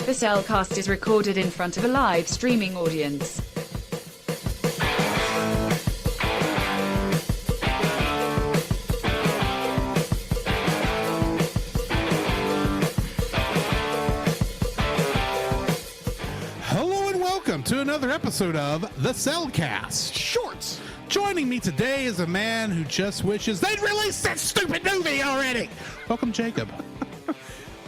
The Cellcast is recorded in front of a live streaming audience. Hello and welcome to another episode of The Cellcast Shorts. Joining me today is a man who just wishes they'd release that stupid movie already. Welcome, Jacob.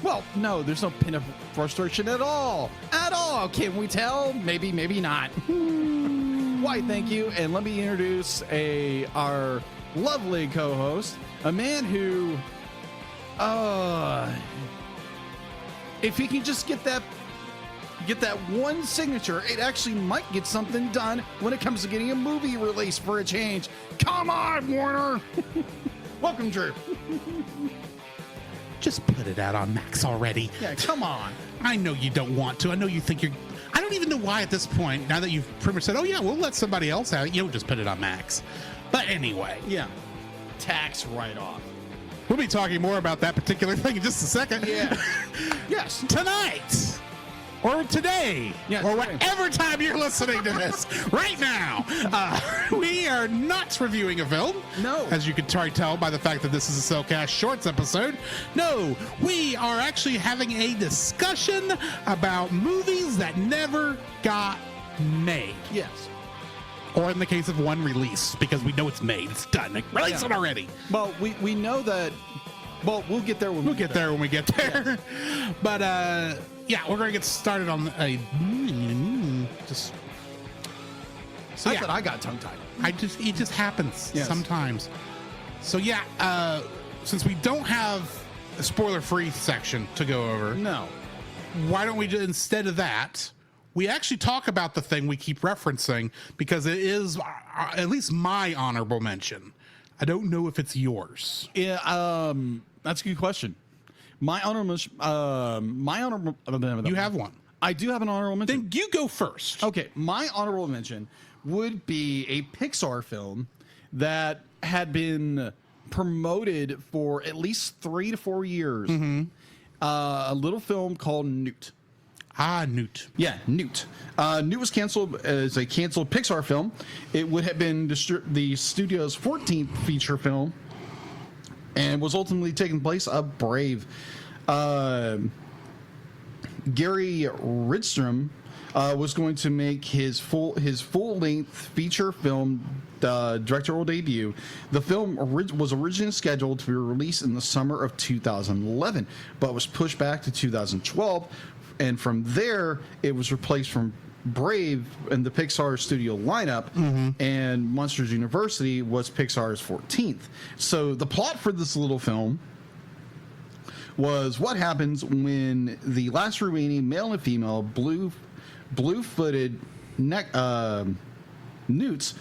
Well, no, there's no pin of frustration at all. At all. Can we tell? Maybe, maybe not. Why, thank you. And let me introduce our lovely co-host, a man who, if he can just get that one signature, it actually might get something done when it comes to getting a movie released for a change. Come on, Warner. Welcome, Drew. Just put it out on Max already. Yeah, come on. I know you don't want to. I know you think you're... I don't even know why at this point, now that you've pretty much said, oh yeah, we'll let somebody else have it, you don't just put it on Max. But anyway. Yeah. Tax write-off. We'll be talking more about that particular thing in just a second. Yeah. Yes. Tonight. Or today, or whatever time you're listening to this, right now, we are not reviewing a film. No. As you can try tell by the fact that this is a Cellcast Shorts episode. No, we are actually having a discussion about movies that never got made. Yes. Or in the case of one, release, because we know it's made. It's done. Like, release it already. Well, we know that. Well, we'll get there when we get there. When we get there. Yeah. But, yeah, we're going to get started on a... Just... So, I thought I got tongue-tied. It just happens sometimes. So, yeah, since we don't have a spoiler-free section to go over... No. Why don't we, instead of that, we actually talk about the thing we keep referencing, because it is at least my honorable mention. I don't know if it's yours. Yeah, that's a good question. My honorable, You have one. I do have an honorable mention. Then you go first. Okay, my honorable mention would be a Pixar film that had been promoted for at least 3 to 4 years. Mm-hmm. A little film called Newt. Newt. Yeah, Newt. Newt was canceled as a canceled Pixar film. It would have been the studio's 14th feature film, and was ultimately taking place of Brave. Gary Rydstrom was going to make his full-length feature film directorial debut. The film was originally scheduled to be released in the summer of 2011, but was pushed back to 2012. And from there, it was replaced from Brave in the Pixar studio lineup, and Monsters University was Pixar's 14th. So the plot for this little film was what happens when the last remaining male and female blue-footed newts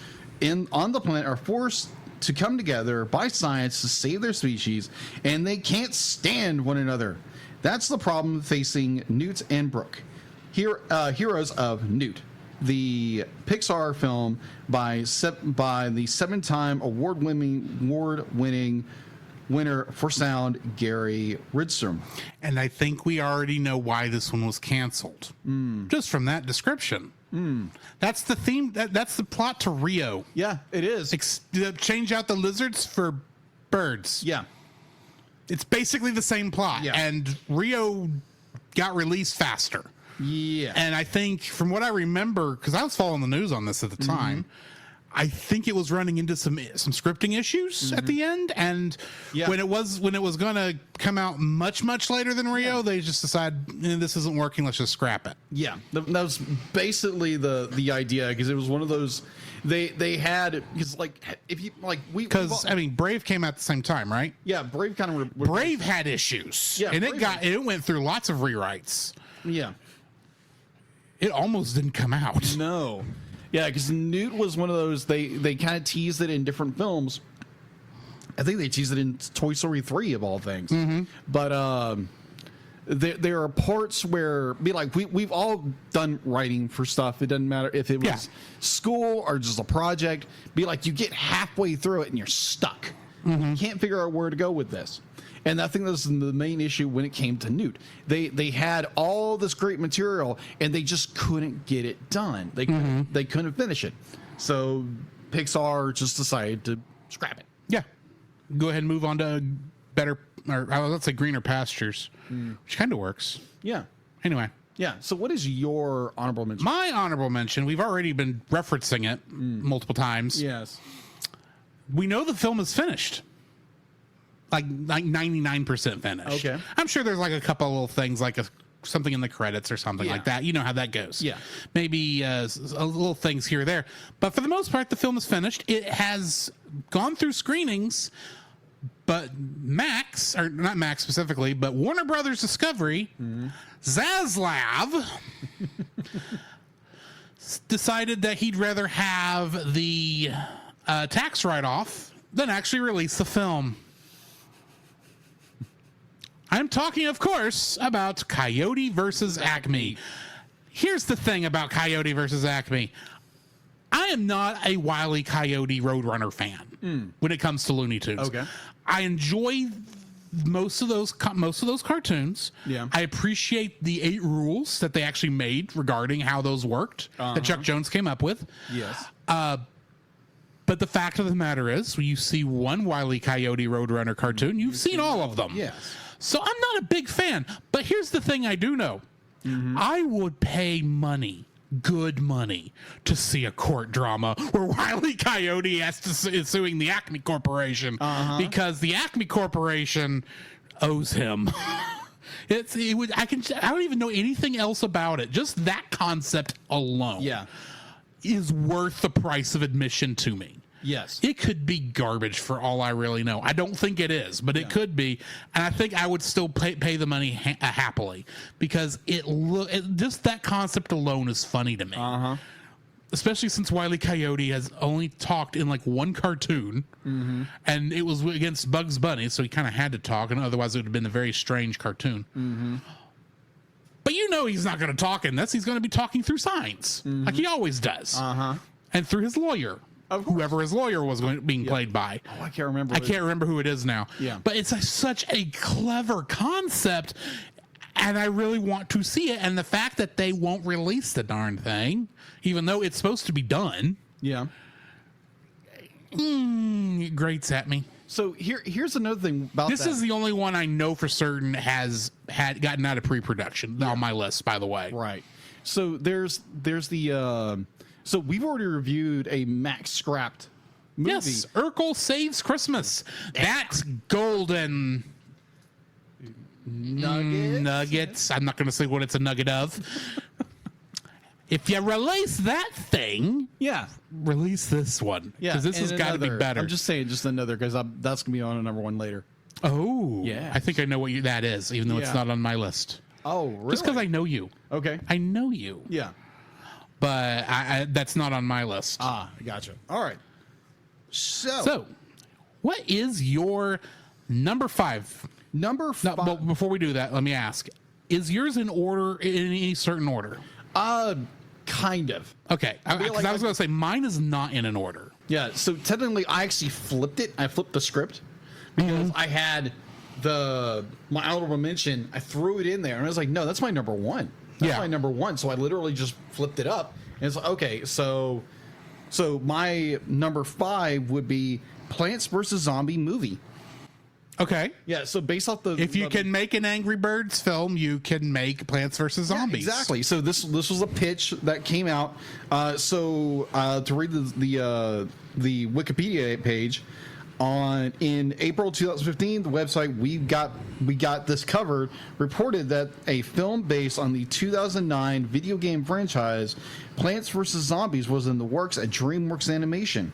on the planet are forced to come together by science to save their species, and they can't stand one another. That's the problem facing Newt and Brooke. Heroes of Newt, the Pixar film by the 7-time award-winning winner for sound, Gary Rydstrom. And I think we already know why this one was canceled. Just from that description. That's the theme. That's the plot to Rio. Yeah, it is. Change out the lizards for birds. Yeah. It's basically the same plot, and Rio got released faster. Yeah. And I think, from what I remember, because I was following the news on this at the time, I think it was running into some scripting issues at the end, and when it was going to come out much later than Rio, they just decided this isn't working. Let's just scrap it. Yeah, that was basically the idea, because it was one of those they had, because I mean, Brave came out at the same time, right? Yeah, Brave kind of Brave had issues, and it went through lots of rewrites. Yeah, it almost didn't come out. No. Yeah, because Newt was one of those, they kind of teased it in different films. I think they teased it in Toy Story 3 of all things. But there are parts where, we've all done writing for stuff. It doesn't matter if it was school or just a project. You get halfway through it and you're stuck. You can't figure out where to go with this. And I think that's the main issue when it came to Newt. They had all this great material, and they just couldn't get it done. They couldn't finish it. So Pixar just decided to scrap it. Yeah. Go ahead and move on to better, or let's say greener pastures, which kind of works. Yeah. Anyway. Yeah. So what is your honorable mention? My honorable mention, we've already been referencing it multiple times. Yes. We know the film is finished. Like 99% finished. Okay. I'm sure there's like a couple little things, like something in the credits or something like that. You know how that goes. Yeah. Maybe little things here or there. But for the most part, the film is finished. It has gone through screenings, but Max, or not Max specifically, but Warner Brothers Discovery, ZASLAV, decided that he'd rather have the tax write-off than actually release the film. I'm talking, of course, about Coyote versus Acme. Here's the thing about Coyote versus Acme. I am not a Wile E. Coyote Roadrunner fan when it comes to Looney Tunes. Okay. I enjoy most of those cartoons. Yeah. I appreciate the 8 rules that they actually made regarding how those worked that Chuck Jones came up with. Yes. But the fact of the matter is, when you see one Wile E. Coyote Roadrunner cartoon, you've seen all of them. Yes. So I'm not a big fan. But here's the thing I do know. I would pay money, good money, to see a court drama where Wile E. Coyote is suing the Acme Corporation because the Acme Corporation owes him. I don't even know anything else about it. Just that concept alone is worth the price of admission to me. Yes. It could be garbage for all I really know. I don't think it is, but it could be. And I think I would still pay the money happily because just that concept alone is funny to me. Especially since Wile E. Coyote has only talked in like one cartoon, and it was against Bugs Bunny, so he kind of had to talk, and otherwise it would have been a very strange cartoon. But you know he's not going to talk in this. He's going to be talking through signs, like he always does, and through his lawyer. Whoever his lawyer was being played by. Oh, I can't remember. I can't remember who it is now. Yeah. But it's such a clever concept, and I really want to see it. And the fact that they won't release the darn thing, even though it's supposed to be done, it grates at me. So here's another thing about this. Is the only one I know for certain has gotten out of pre-production on my list, by the way. Right. So there's the. So we've already reviewed a Max scrapped movie. Yes, Urkel Saves Christmas. That's golden nuggets. I'm not going to say what it's a nugget of. If you release that thing, release this one. Yeah, because this has got to be better. I'm just saying, just another, because that's going to be on a number 1 later. Oh, yeah. I think I know what that is, even though it's not on my list. Oh, really? Just because I know you. Okay. I know you. Yeah. But that's not on my list. Ah, gotcha. All right. So, what is your number 5? Number 5. No, well, before we do that, let me ask: is yours in order, in any certain order? Kind of. Okay, because I was going to say mine is not in an order. Yeah. So technically, I actually flipped it. I flipped the script because I had my honorable mention. I threw it in there, and I was like, no, that's my number 1. That's my number 1. So I literally just flipped it up. And it's like, okay, so my number 5 would be Plants vs. Zombie movie. Okay. Yeah, so based off the... If you can make an Angry Birds film, you can make Plants vs. Zombies. Yeah, exactly. So this was a pitch that came out. To read the Wikipedia page, in April 2015, the website we got this covered reported that a film based on the 2009 video game franchise Plants vs. Zombies was in the works at DreamWorks Animation.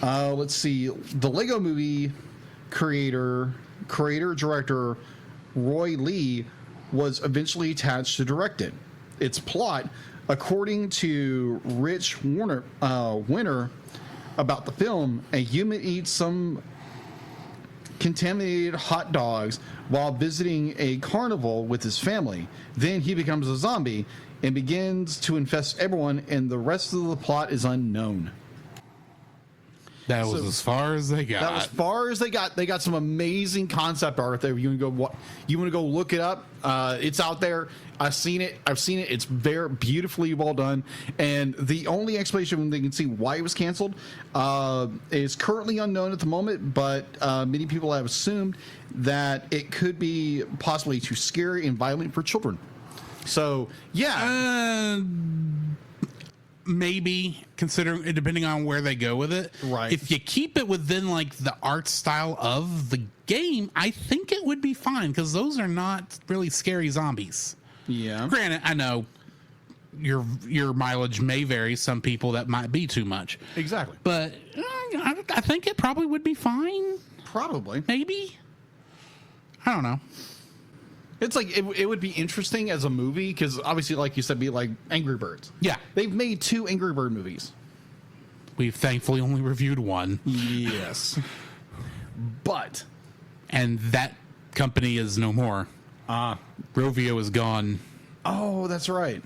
Let's see, the Lego Movie creator director Roy Lee was eventually attached to direct it. Its plot, according to Rich Winter about the film, a human eats some contaminated hot dogs while visiting a carnival with his family. Then he becomes a zombie and begins to infest everyone, and the rest of the plot is unknown. That was as far as they got. That was far as they got. They got some amazing concept art there. You want to go look it up? It's out there. I've seen it. It's very beautifully well done. And the only explanation they can see why it was canceled is currently unknown at the moment. But many people have assumed that it could be possibly too scary and violent for children. So yeah. Maybe, considering, depending on where they go with it. Right. If you keep it within like the art style of the game, I think it would be fine, because those are not really scary zombies. Yeah. Granted, I know your mileage may vary. Some people that might be too much. Exactly. But I think it probably would be fine. Probably. Maybe. I don't know. It's like it would be interesting as a movie, because obviously, like you said, be like Angry Birds. Yeah. They've made 2 Angry Bird movies. We've thankfully only reviewed one. Yes. But. And that company is no more. Rovio is gone. Oh, that's right.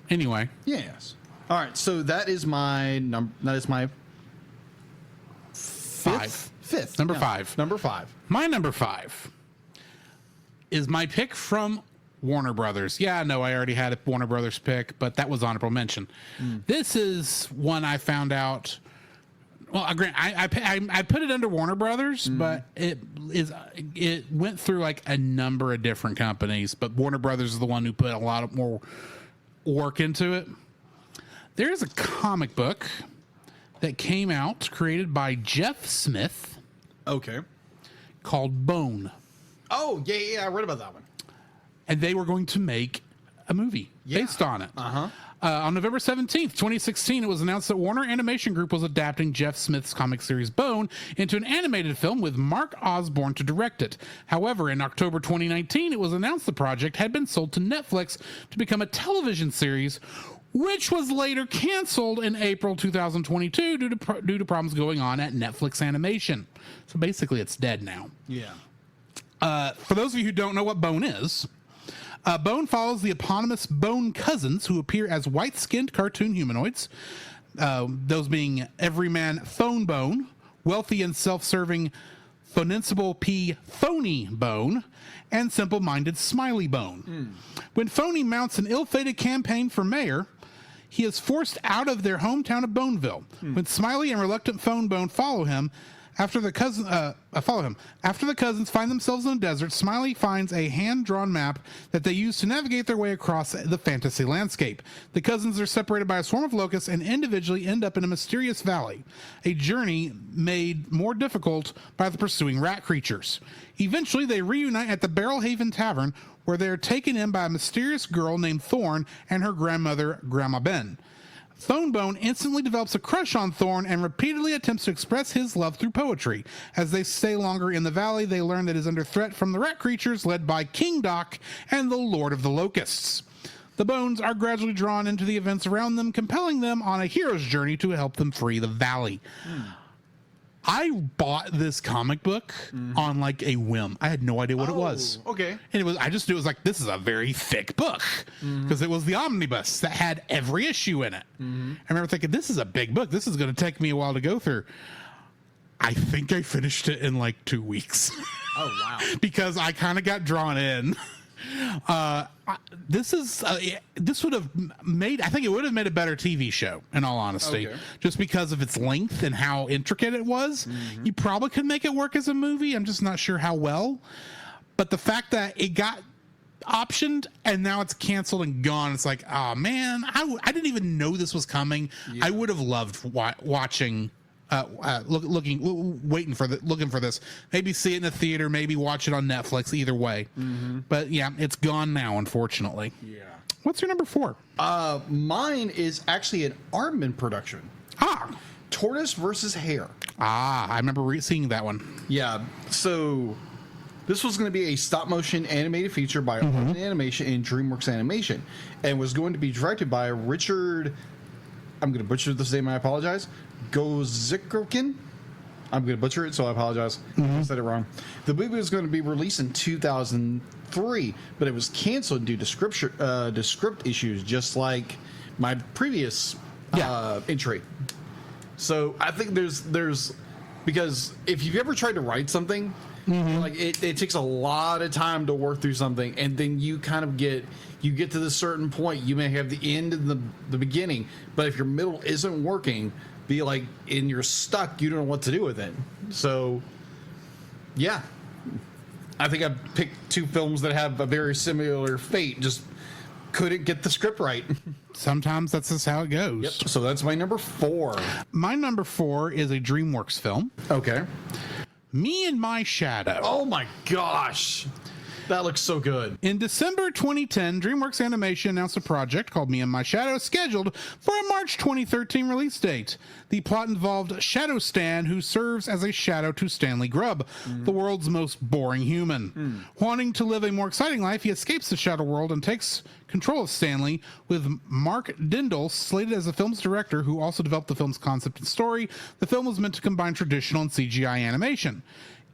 Anyway. Yes. All right. So that is my number. That is my fifth. Number 5. Number 5. My number 5 is my pick from Warner Brothers. Yeah, no, I already had a Warner Brothers pick, but that was honorable mention. This is one I found out. Well, I put it under Warner Brothers, but it went through like a number of different companies, but Warner Brothers is the one who put a lot of more work into it. There's a comic book that came out created by Jeff Smith. Okay. Called Bone. Oh, yeah, I read about that one. And they were going to make a movie based on it. On November 17th, 2016, it was announced that Warner Animation Group was adapting Jeff Smith's comic series Bone into an animated film with Mark Osborne to direct it. However, in October 2019, it was announced the project had been sold to Netflix to become a television series, which was later canceled in April 2022 due to problems going on at Netflix Animation. So basically, it's dead now. Yeah. For those of you who don't know what Bone is, Bone follows the eponymous Bone cousins, who appear as white-skinned cartoon humanoids, those being Everyman Phone Bone, Wealthy and Self-Serving Phonincible P. Phony Bone, and Simple-Minded Smiley Bone. When Phony mounts an ill-fated campaign for mayor, he is forced out of their hometown of Boneville. When Smiley and reluctant Phone Bone follow him, after the cousins find themselves in the desert, Smiley finds a hand-drawn map that they use to navigate their way across the fantasy landscape. The cousins are separated by a swarm of locusts and individually end up in a mysterious valley, a journey made more difficult by the pursuing rat creatures. Eventually, they reunite at the Barrel Haven Tavern, where they are taken in by a mysterious girl named Thorn and her grandmother, Grandma Ben. Phonebone instantly develops a crush on Thorn and repeatedly attempts to express his love through poetry. As they stay longer in the valley, they learn that it is under threat from the rat creatures led by King Doc and the Lord of the Locusts. The Bones are gradually drawn into the events around them, compelling them on a hero's journey to help them free the valley. I bought this comic book on like a whim. I had no idea what it was. Okay. And I just knew it was like, this is a very thick book, because it was the omnibus that had every issue in it. I remember thinking, this is a big book. This is going to take me a while to go through. I think I finished it in like 2 weeks. Oh, wow. Because I kind of got drawn in. This would have made, I think it would have made a better TV show, in all honesty. Okay. Just because of its length and how intricate it was. You probably could make it work as a movie. I'm just not sure how well. But the fact that it got optioned and now it's canceled and gone, it's like, oh man, I didn't even know this was coming. Yeah. I would have loved watching. Looking for this. Maybe see it in a theater, maybe watch it on Netflix. Either way, but yeah, it's gone now, unfortunately. Yeah. What's your number 4? Mine is actually an Aardman production. Tortoise versus Hare. I remember seeing that one. Yeah. So this was going to be a stop-motion animated feature by Aardman Animation and DreamWorks Animation, and was going to be directed by Richard. I'm going to butcher this name. I apologize. Gozikrokin. I'm going to butcher it, so I apologize. I said it wrong. The movie was going to be released in 2003, but it was canceled due to script issues, just like my previous entry. So I think there's because if you've ever tried to write something, like it takes a lot of time to work through something, and then you kind of get to this certain point. You may have the end and the beginning, but if your middle isn't working, and you're stuck, you don't know what to do with it. So, yeah, I think I've picked two films that have a very similar fate. Just couldn't get the script right. Sometimes that's just how it goes. Yep. So that's my number 4. My number 4 is a DreamWorks film. Okay. Me and My Shadow. Oh my gosh. That looks so good. In December 2010, DreamWorks Animation announced a project called Me and My Shadow, scheduled for a March 2013 release date. The plot involved Shadow Stan, who serves as a shadow to Stanley Grubb, the world's most boring human. Wanting to live a more exciting life, he escapes the shadow world and takes control of Stanley, with Mark Dindal slated as the film's director, who also developed the film's concept and story. The film was meant to combine traditional and CGI animation.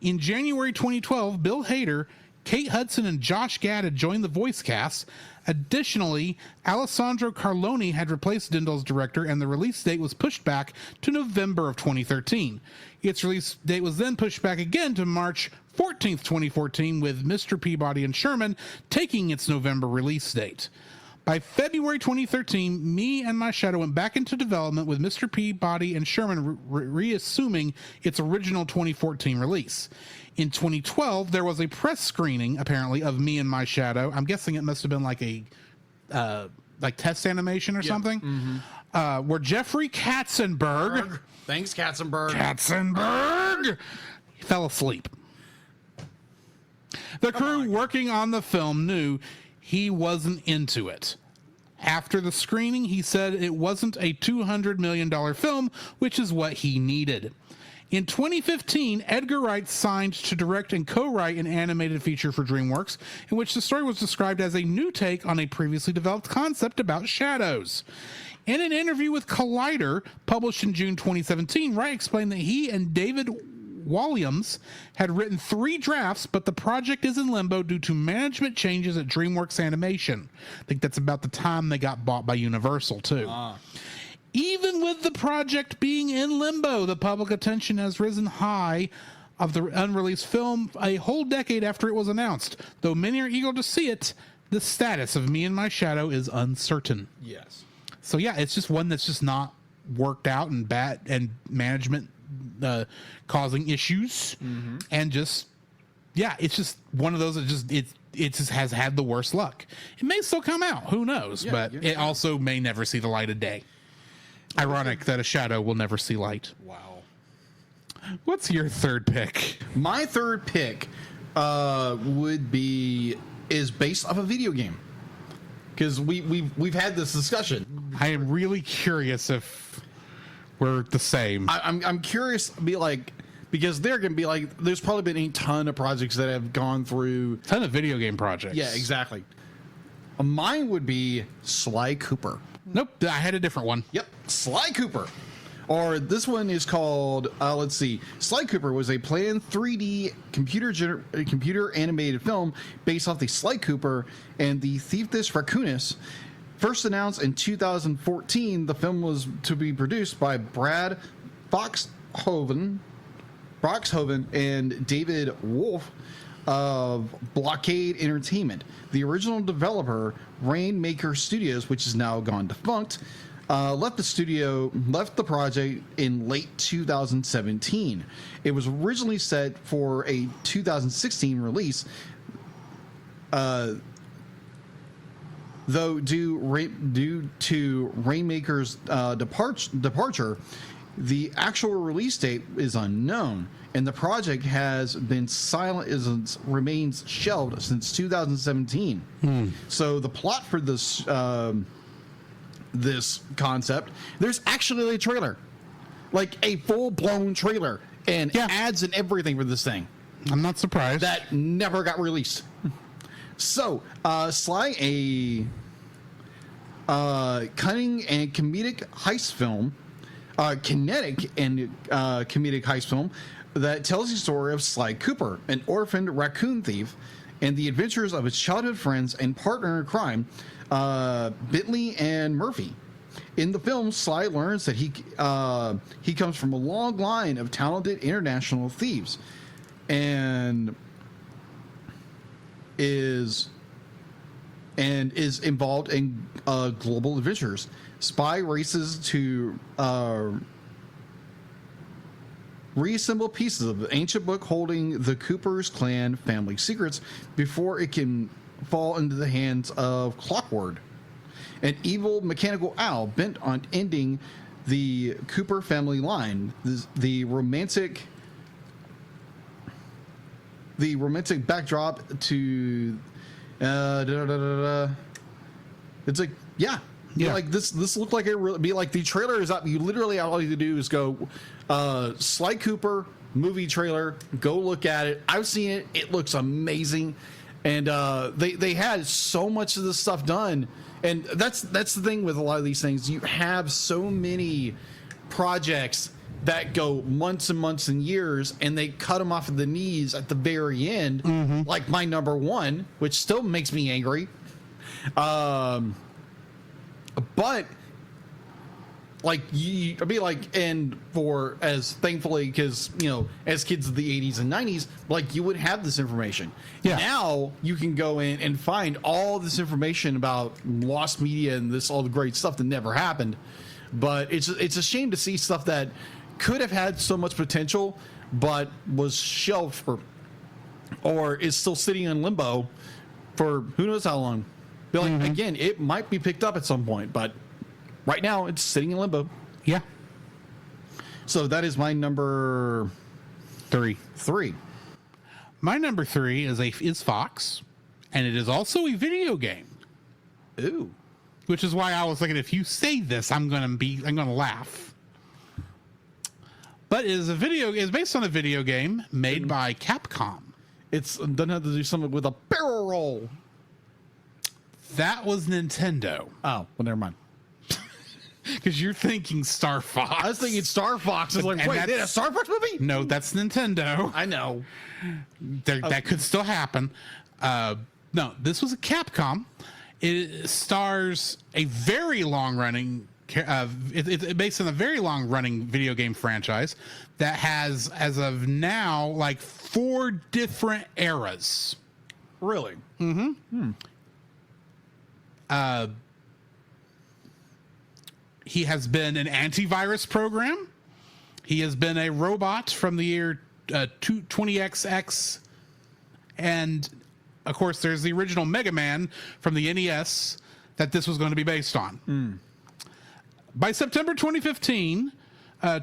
In January 2012, Bill Hader, Kate Hudson, and Josh Gad had joined the voice cast. Additionally, Alessandro Carloni had replaced Dindal's director, and the release date was pushed back to November of 2013. Its release date was then pushed back again to March 14th, 2014, with Mr. Peabody and Sherman taking its November release date. By February 2013, Me and My Shadow went back into development, with Mr. Peabody and Sherman reassuming its original 2014 release. In 2012, there was a press screening, apparently, of Me and My Shadow. I'm guessing it must have been like a test animation or something, where Jeffrey Katzenberg... Thanks, Katzenberg. Katzenberg fell asleep. The crew working on the film knew he wasn't into it. After the screening, he said it wasn't a $200 million film, which is what he needed. In 2015, Edgar Wright signed to direct and co-write an animated feature for DreamWorks, in which the story was described as a new take on a previously developed concept about shadows. In an interview with Collider, published in June 2017, Wright explained that he and David Walliams had written 3 drafts, but the project is in limbo due to management changes at DreamWorks Animation. I think that's about the time they got bought by Universal, too. Even with the project being in limbo, the public attention has risen high of the unreleased film a whole decade after it was announced. Though many are eager to see it, the status of Me and My Shadow is uncertain. Yes. So yeah, it's just one that's just not worked out, and bad, and management causing issues, and just it's just one of those that just it just has had the worst luck. It may still come out, who knows? But it also may never see the light of day. Ironic that a shadow will never see light. Wow. What's your third pick? My third pick is based off a video game, because we've had this discussion. I am really curious if we're the same. I'm curious, because they're gonna be like, there's probably been a ton of projects that have gone through, a ton of video game projects. Yeah, exactly. Mine would be Sly Cooper. Nope, I had a different one. Yep, Sly Cooper. Or this one is called, let's see. Sly Cooper was a planned 3D computer animated film based off the Sly Cooper and the Thiefus Raccoonus. First announced in 2014, the film was to be produced by Brad Foxhoven and David Wolf of Blockade Entertainment. The original developer, Rainmaker Studios, which is now gone defunct, left the project in late 2017. It was originally set for a 2016 release, though due to Rainmaker's departure, the actual release date is unknown, and the project has been remains shelved since 2017. So the plot for this this concept, there's actually a trailer, like a full-blown trailer, and ads and everything for this thing. I'm not surprised. That never got released. So, Sly, a cunning and comedic heist film, kinetic and comedic heist film that tells the story of Sly Cooper, an orphaned raccoon thief, and the adventures of his childhood friends and partner in crime, Bentley and Murphy. In the film, Sly learns that he comes from a long line of talented international thieves, and is involved in global adventures. Spy races to reassemble pieces of the ancient book holding the Cooper's clan family secrets before it can fall into the hands of Clockwork, an evil mechanical owl bent on ending the Cooper family line. The romantic backdrop to it's like like this looked like it really be like the trailer is up. You literally all you do is go Sly Cooper movie trailer, go look at it. I've seen it. It looks amazing. And they had so much of this stuff done. And that's the thing with a lot of these things. You have so many projects that go months and months and years, and they cut them off at the knees at the very end, like my number one, which still makes me angry. But like I mean, like, and for as thankfully, because as kids of the 80s and 90s, like you would have this information. Yeah. Now you can go in and find all this information about lost media and all the great stuff that never happened. But it's a shame to see stuff that could have had so much potential, but was shelved or is still sitting in limbo for who knows how long. But like, again, it might be picked up at some point, but right now it's sitting in limbo. Yeah. So that is my number three. My number 3 is Fox, and it is also a video game. Ooh. Which is why I was thinking, if you say this, I'm gonna laugh. But it's based on a video game made by Capcom. It doesn't have to do something with a barrel roll. That was Nintendo. Oh, well, never mind. Because you're thinking Star Fox. I was thinking Star Fox. I was like, wait, they had a Star Fox movie? No, that's Nintendo. I know. That could still happen. No, this was a Capcom. It stars a very long-running... it's based on a very long-running video game franchise that has, as of now, like 4 different eras. Really? Mm-hmm. He has been an antivirus program. He has been a robot from the year 20XX. And, of course, there's the original Mega Man from the NES that this was going to be based on. By September 2015,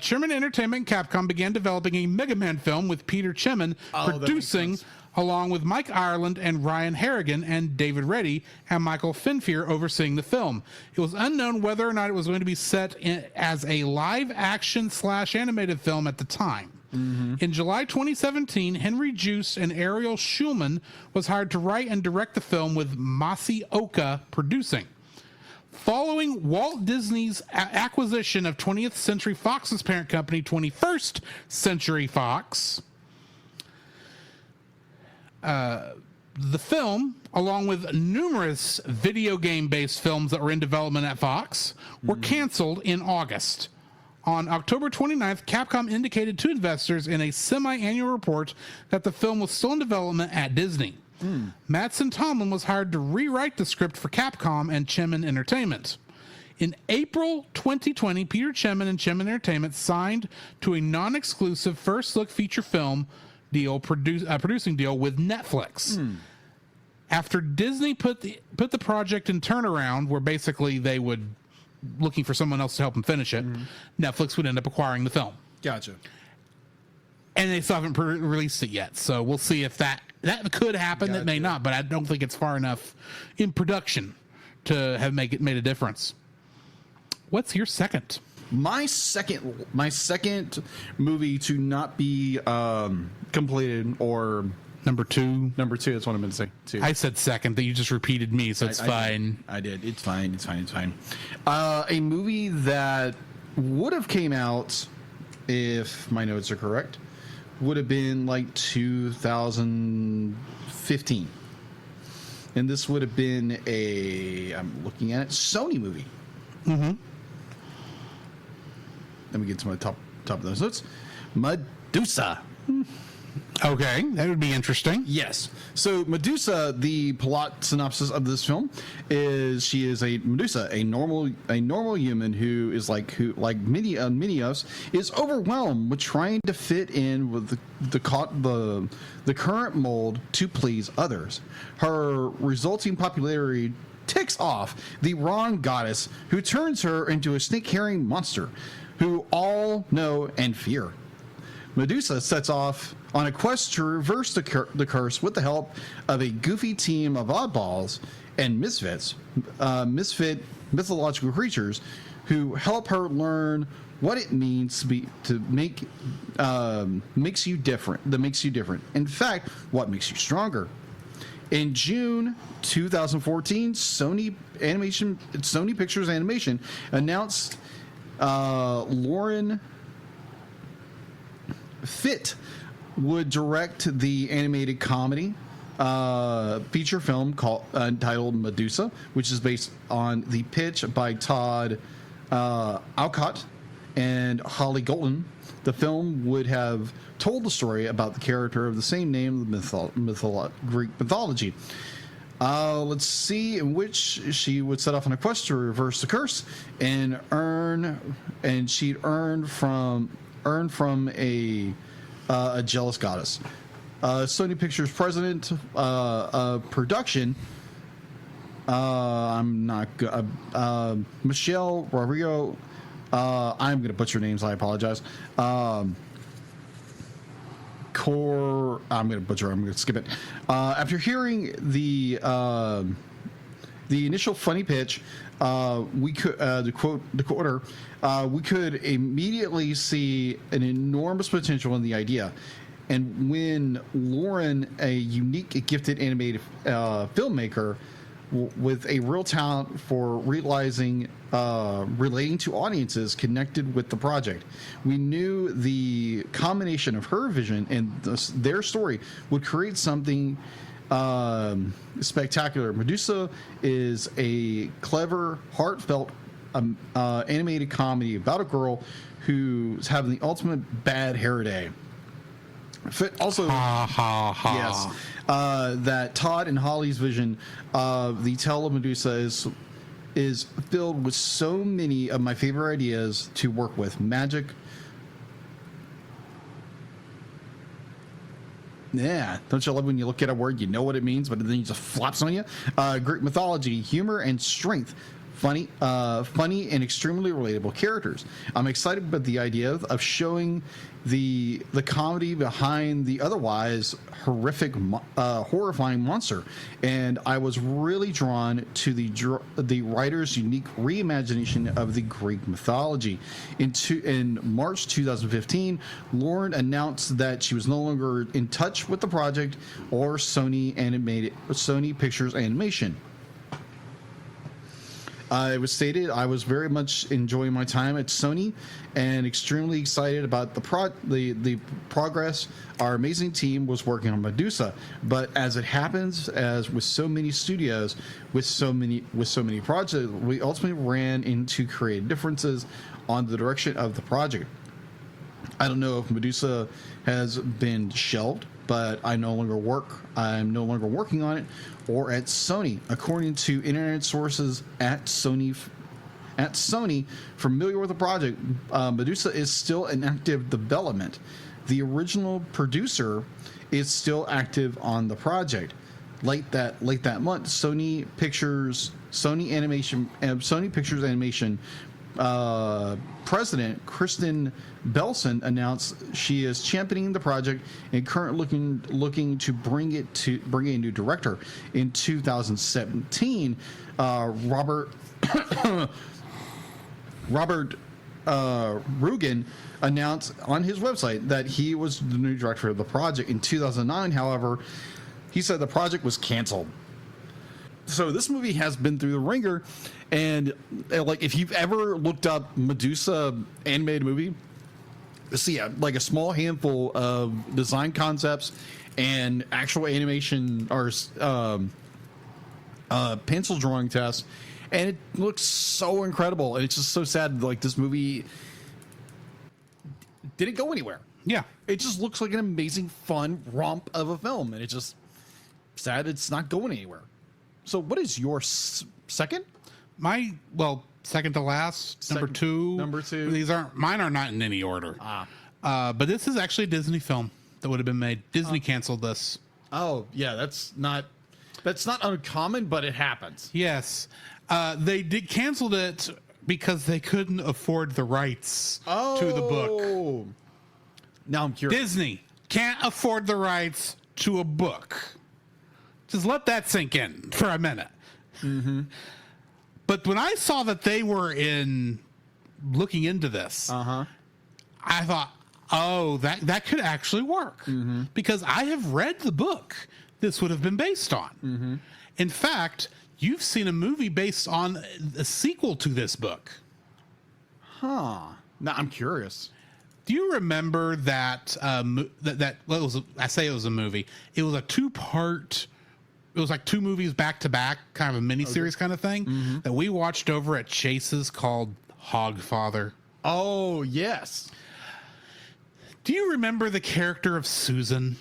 Sherman Entertainment and Capcom began developing a Mega Man film with Peter Chemin producing, along with Mike Ireland and Ryan Harrigan and David Reddy and Michael Finfear overseeing the film. It was unknown whether or not it was going to be set as a live-action / animated film at the time. In July 2017, Henry Juice and Ariel Schulman was hired to write and direct the film, with Masi Oka producing. Following Walt Disney's acquisition of 20th Century Fox's parent company, 21st Century Fox, the film, along with numerous video game-based films that were in development at Fox, were canceled in August. On October 29th, Capcom indicated to investors in a semi-annual report that the film was still in development at Disney. Mattson Tomlin was hired to rewrite the script for Capcom and Chemin Entertainment. In April 2020, Peter Chemin and Chemin Entertainment signed to a non-exclusive first-look feature film producing deal with Netflix. After Disney put the project in turnaround, where basically they would looking for someone else to help them finish it, Netflix would end up acquiring the film. Gotcha. And they still haven't released it yet, so we'll see if that could happen. Gotcha. That may not, but I don't think it's far enough in production to have made a difference. What's your second? My second movie to not be completed, or number two. That's what I'm going to say. Two. I said second, that you just repeated me, so it's fine. I did. It's fine. A movie that would have came out, if my notes are correct, would have been like 2015. And this would have been I'm looking at it, Sony movie. let me get to my top of those notes. Medusa. Okay, that would be interesting. Yes. So Medusa, the plot synopsis of this film is she is a Medusa, a normal human who many of us is overwhelmed with trying to fit in with the current mold to please others. Her resulting popularity ticks off the wrong goddess who turns her into a snake-carrying monster who all know and fear. Medusa sets off on a quest to reverse the curse with the help of a goofy team of oddballs and misfit mythological creatures who help her learn what it means makes you different. In fact, what makes you stronger. In June 2014, Sony Pictures Animation announced Lauren Fitt would direct the animated comedy feature film entitled Medusa, which is based on the pitch by Todd Alcott and Holly Golden. The film would have told the story about the character of the same name in Greek mythology. Let's see, in which she would set off on a quest to reverse the curse and she'd earn from a jealous goddess. Sony Pictures president of production, Michelle Rodrigo. I'm going to butcher names. I apologize. I'm going to butcher. I'm going to skip it. After hearing the initial funny pitch, we could to quote her, we could immediately see an enormous potential in the idea. And when Lauren, a unique, gifted animated filmmaker with a real talent for relating to audiences, connected with the project, we knew the combination of her vision and their story would create something spectacular. Medusa is a clever, heartfelt animated comedy about a girl who's having the ultimate bad hair day. Also, yes, that Todd and Holly's vision of the tale of Medusa is filled with so many of my favorite ideas to work with. Magic. Yeah, don't you love when you look at a word, you know what it means, but then it just flops on you? Greek mythology, humor, and strength. Funny and extremely relatable characters. I'm excited about the idea of showing the comedy behind the otherwise horrific, horrifying monster, and I was really drawn to the writer's unique reimagination of the Greek mythology. In March 2015, Lauren announced that she was no longer in touch with the project or Sony Pictures Animation. It was stated, I was very much enjoying my time at Sony and extremely excited about the progress our amazing team was working on Medusa. But as it happens, as with so many studios, with so many projects, we ultimately ran into creative differences on the direction of the project. I don't know if Medusa has been shelved, but I'm no longer working on it or at Sony. According to internet sources at Sony familiar with the project, Medusa is still in active development. The original producer is still active on the project. Late that month, Sony Pictures Animation President Kristen Belson announced she is championing the project and currently looking to bring a new director. In 2017, Robert Rugen announced on his website that he was the new director of the project. In 2009, however, he said the project was canceled. So this movie has been through the ringer, and like if you've ever looked up Medusa animated movie, see like a small handful of design concepts and actual animation or pencil drawing tests, and it looks so incredible. And it's just so sad. Like this movie, didn't go anywhere. Yeah. It just looks like an amazing, fun romp of a film, and it's just sad it's not going anywhere. So, what is your second? Second to last, number two. Number two. Mine are not in any order. But this is actually a Disney film that would have been made. Disney canceled this. Oh, yeah, that's not uncommon, but it happens. Yes. They canceled it because they couldn't afford the rights to the book. Now I'm curious. Disney can't afford the rights to a book. Just let that sink in for a minute. Mm-hmm. But when I saw that they were looking into this, I thought, oh, that could actually work. Mm-hmm. Because I have read the book this would have been based on. Mm-hmm. In fact, you've seen a movie based on a sequel to this book. Huh. Now I'm curious. Do you remember that? I say it was a movie. It was a two-part. It was like two movies back to back, kind of a miniseries kind of thing that we watched over at Chase's called Hogfather. Oh yes. Do you remember the character of Susan?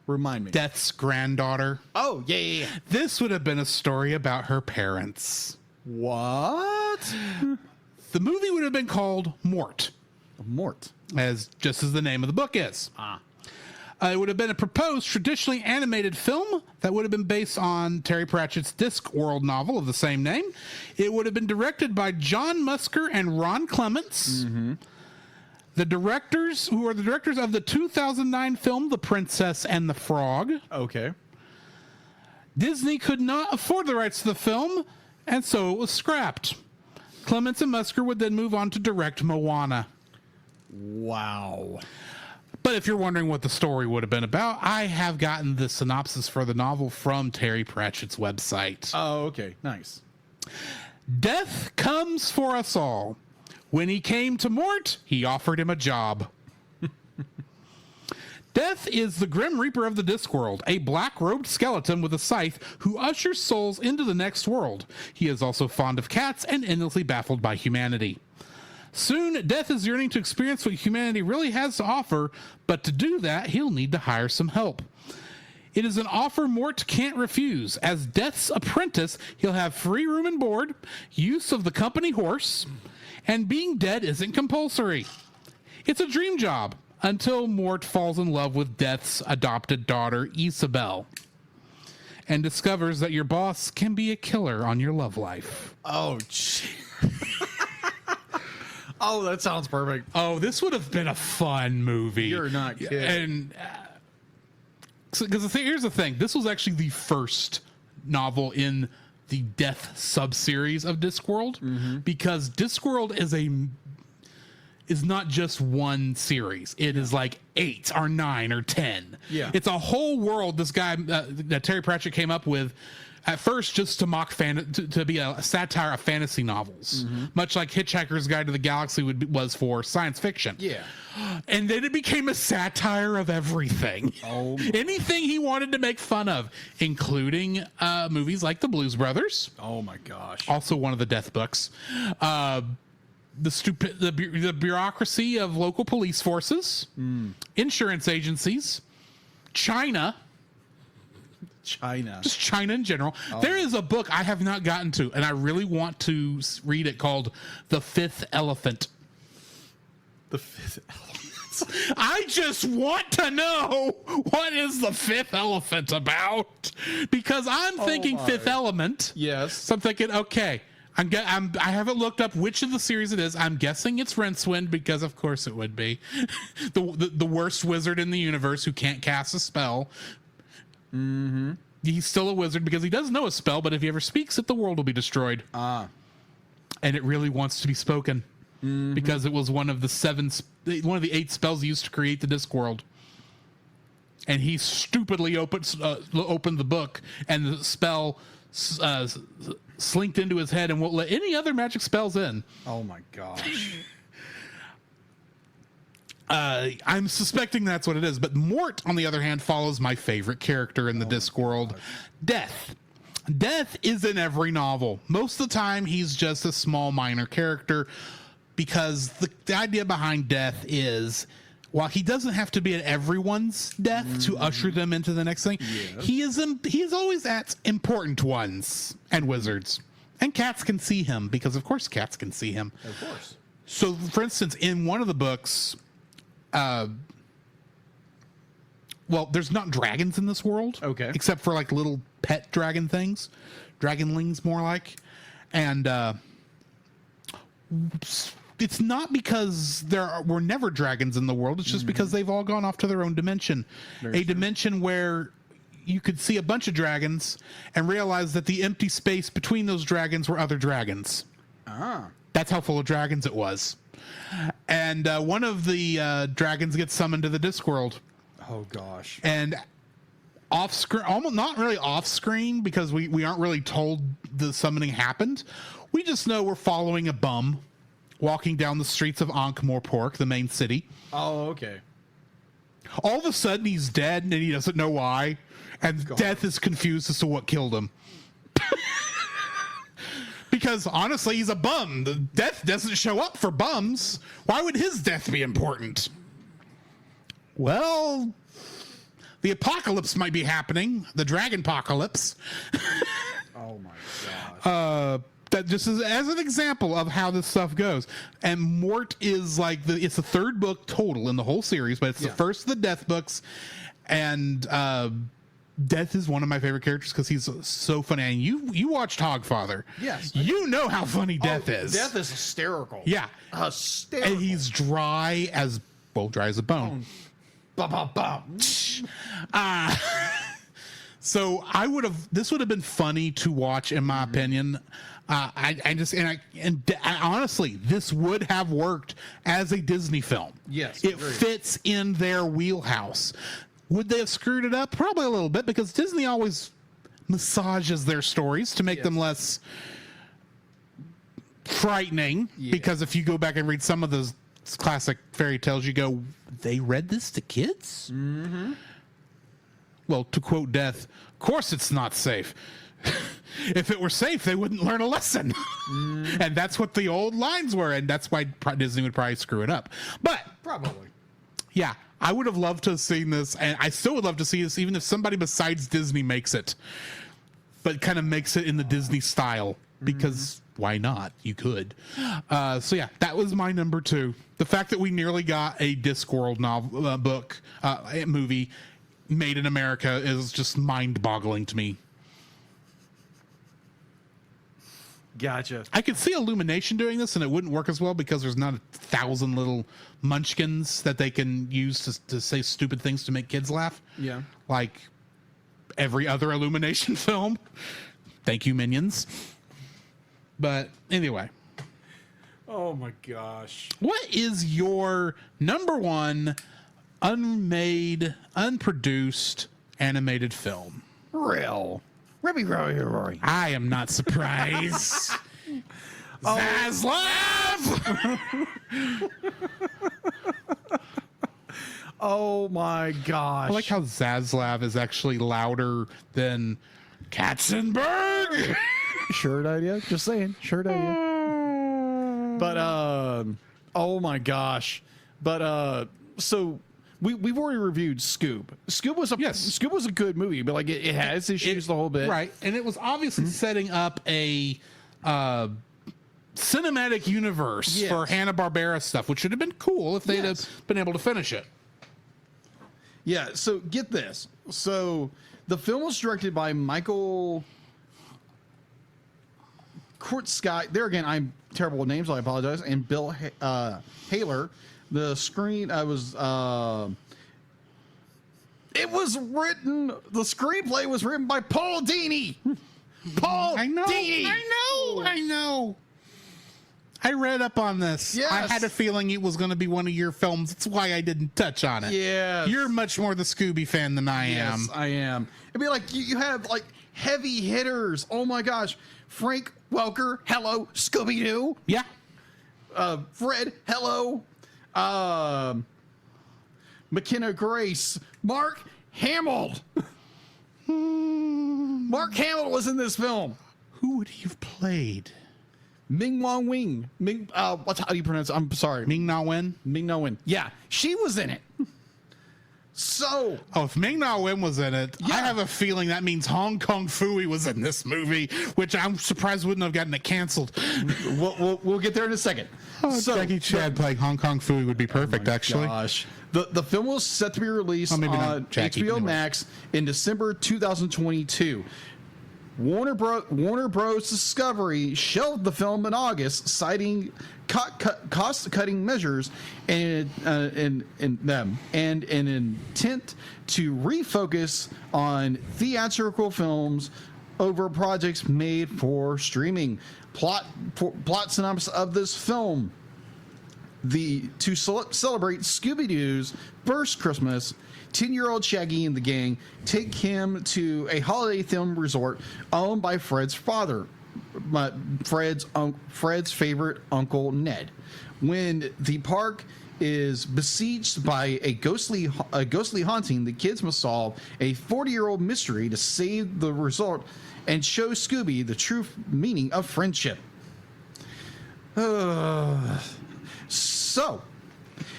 Remind me. Death's granddaughter. Oh yeah. This would have been a story about her parents. What? The movie would have been called Mort. Mort. Just as the name of the book is. It would have been a proposed traditionally animated film that would have been based on Terry Pratchett's Discworld novel of the same name. It would have been directed by John Musker and Ron Clements. Mm-hmm. The directors, who are the directors of the 2009 film The Princess and the Frog. Okay. Disney could not afford the rights to the film, and so it was scrapped. Clements and Musker would then move on to direct Moana. Wow. But if you're wondering what the story would have been about, I have gotten the synopsis for the novel from Terry Pratchett's website. Oh, okay. Nice. Death comes for us all. When he came to Mort, he offered him a job. Death is the Grim Reaper of the Discworld, a black-robed skeleton with a scythe who ushers souls into the next world. He is also fond of cats and endlessly baffled by humanity. Soon, Death is yearning to experience what humanity really has to offer, but to do that, he'll need to hire some help. It is an offer Mort can't refuse. As Death's apprentice, he'll have free room and board, use of the company horse, and being dead isn't compulsory. It's a dream job, until Mort falls in love with Death's adopted daughter, Isabel, and discovers that your boss can be a killer on your love life. Oh, gee. Oh, that sounds perfect. Oh, this would have been a fun movie. You're not kidding. And because here's the thing, this was actually the first novel in the Death subseries of Discworld, because Discworld is not just one series. It is like 8 or 9 or 10. Yeah. It's a whole world this guy that Terry Pratchett came up with at first just to mock to be a satire of fantasy novels, much like Hitchhiker's Guide to the Galaxy was for science fiction. Yeah. And then it became a satire of everything. Oh. Anything he wanted to make fun of, including movies like The Blues Brothers. Oh my gosh. Also one of the Death books. The bureaucracy of local police forces, insurance agencies, China, just China in general. Oh. There is a book I have not gotten to, and I really want to read it, called The Fifth Elephant. The Fifth Elephant. I just want to know, what is The Fifth Elephant about? Because I'm thinking Fifth Element. Yes. So I'm thinking, okay, I haven't looked up which of the series it is. I'm guessing it's Rincewind, because of course it would be. the worst wizard in the universe who can't cast a spell. Mm-hmm. He's still a wizard because he does know a spell, but if he ever speaks it, the world will be destroyed. And it really wants to be spoken, because it was one of the 8 spells used to create the Discworld. And he stupidly opened the book, and the spell slinked into his head and won't let any other magic spells in. Oh my gosh. I'm suspecting that's what it is. But Mort, on the other hand, follows my favorite character in the Discworld, Death. Death is in every novel. Most of the time, he's just a small minor character. because the idea behind Death is, while he doesn't have to be at everyone's death to usher them into the next thing, he is always at important ones and wizards. And cats can see him, because of course cats can see him. Of course. So, for instance, in one of the books, well, there's not dragons in this world. Okay. Except for like little pet dragon things. Dragonlings, more like. And it's not because there were never dragons in the world. It's just because they've all gone off to their own dimension. Dimension where you could see a bunch of dragons and realize that the empty space between those dragons were other dragons. Ah. That's how full of dragons it was. And one of the dragons gets summoned to the Discworld. Oh, gosh. And off screen, almost not really off screen, because we aren't really told the summoning happened. We just know we're following a bum walking down the streets of Ankh-Morpork, the main city. Oh, okay. All of a sudden, he's dead, and he doesn't know why. And Death is confused as to what killed him. Because, honestly, he's a bum. The Death doesn't show up for bums. Why would his death be important? Well, the apocalypse might be happening. The dragon apocalypse. Oh, my gosh. That just as an example of how this stuff goes. And Mort is like it's the third book total in the whole series, but it's the first of the Death books. And Death is one of my favorite characters because he's so funny. And you watched Hogfather. Yes. You know how funny Death is. Death is hysterical. Yeah. Hysterical. And he's dry as a bone. So this would have been funny to watch, in my opinion. Honestly, this would have worked as a Disney film. Yes, it fits in their wheelhouse. Would they have screwed it up? Probably a little bit, because Disney always massages their stories to make them less frightening. Because if you go back and read some of those classic fairy tales, you go, they read this to kids? Mm-hmm. Well, to quote Death, of course it's not safe. If it were safe, they wouldn't learn a lesson. And that's what the old lines were, and that's why Disney would probably screw it up. But probably. Yeah, I would have loved to have seen this, and I still would love to see this, even if somebody besides Disney makes it. But kind of makes it in the Disney style, because why not? You could. So yeah, that was my number 2. The fact that we nearly got a Discworld novel, book, movie made in America is just mind-boggling to me. Gotcha. I could see Illumination doing this, and it wouldn't work as well because there's not 1,000 little munchkins that they can use to say stupid things to make kids laugh. Yeah. Like every other Illumination film. Thank you, Minions. But anyway. Oh, my gosh. What is your number 1 unmade, unproduced animated film? Rory. I am not surprised. ZASLAV! Oh my gosh. I like how ZASLAV is actually louder than Katzenberg. Shirt idea. Just saying. Shirt idea. But, oh my gosh. But, so we've already reviewed Scoob. Scoob was a good movie, but like it has issues the whole bit. Right. And it was obviously setting up a cinematic universe for Hanna-Barbera stuff, which would have been cool if they'd have been able to finish it. Yeah, so get this. So the film was directed by Michael Kurtzsky. There again, I'm terrible with names, so I apologize. And Bill Haler. The screenplay was written by Paul Dini. I know. I read up on this. Yes. I had a feeling it was going to be one of your films. That's why I didn't touch on it. Yeah. You're much more the Scooby fan than I am. Yes, I am. It'd be like you have like heavy hitters. Oh my gosh. Frank Welker, hello. Scooby-Doo. Yeah. Fred, hello. McKenna Grace, Mark Hamill. Mark Hamill was in this film. Who would he have played? Ming-Na Wen. What's how do you pronounce it? I'm sorry. Ming-Na Wen? Ming-Na Wen. Yeah, she was in it. So, if Ming-Na Wen was in it, I have a feeling that means Hong Kong Phooey was in this movie, which I'm surprised wouldn't have gotten it canceled. we'll get there in a second. Jackie Chan playing Hong Kong Phooey would be perfect, actually. Gosh. The film was set to be released on HBO Max in December 2022. Warner Bros. Discovery shelved the film in August, citing cost-cutting measures and an intent to refocus on theatrical films over projects made for streaming. Plot synopsis of this film: to celebrate Scooby-Doo's first Christmas, 10-year-old Shaggy and the gang take him to a holiday-themed resort owned by Fred's father, Fred's favorite Uncle Ned. When the park is besieged by a ghostly haunting, the kids must solve a 40-year-old mystery to save the resort and show Scooby the true meaning of friendship.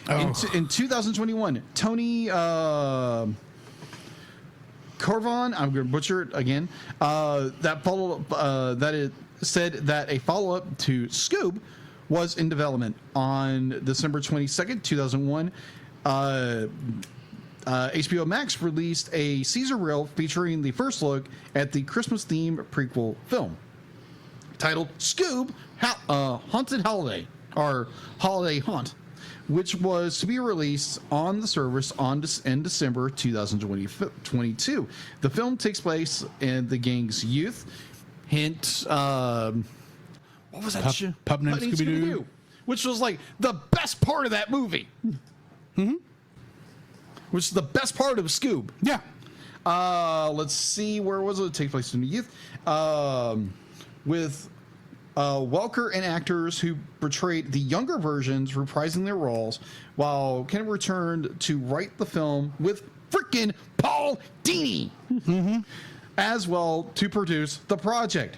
In 2021, Tony Corvon, I'm going to butcher it again, said that a follow-up to Scoob was in development. On December 22nd, 2001, HBO Max released a Caesar reel featuring the first look at the Christmas-themed prequel film titled Scoob Haunted Holiday, or Holiday Haunt, which was to be released on the service in December 2022. The film takes place in the gang's youth. Hint, what was that? Pup named Scooby-Doo. Which was like the best part of that movie. Mm-hmm. Which is the best part of Scoob. Yeah. Let's see, where was it? It takes place in the youth. With Welker and actors who portrayed the younger versions reprising their roles, while Ken returned to write the film with frickin' Paul Dini as well to produce the project.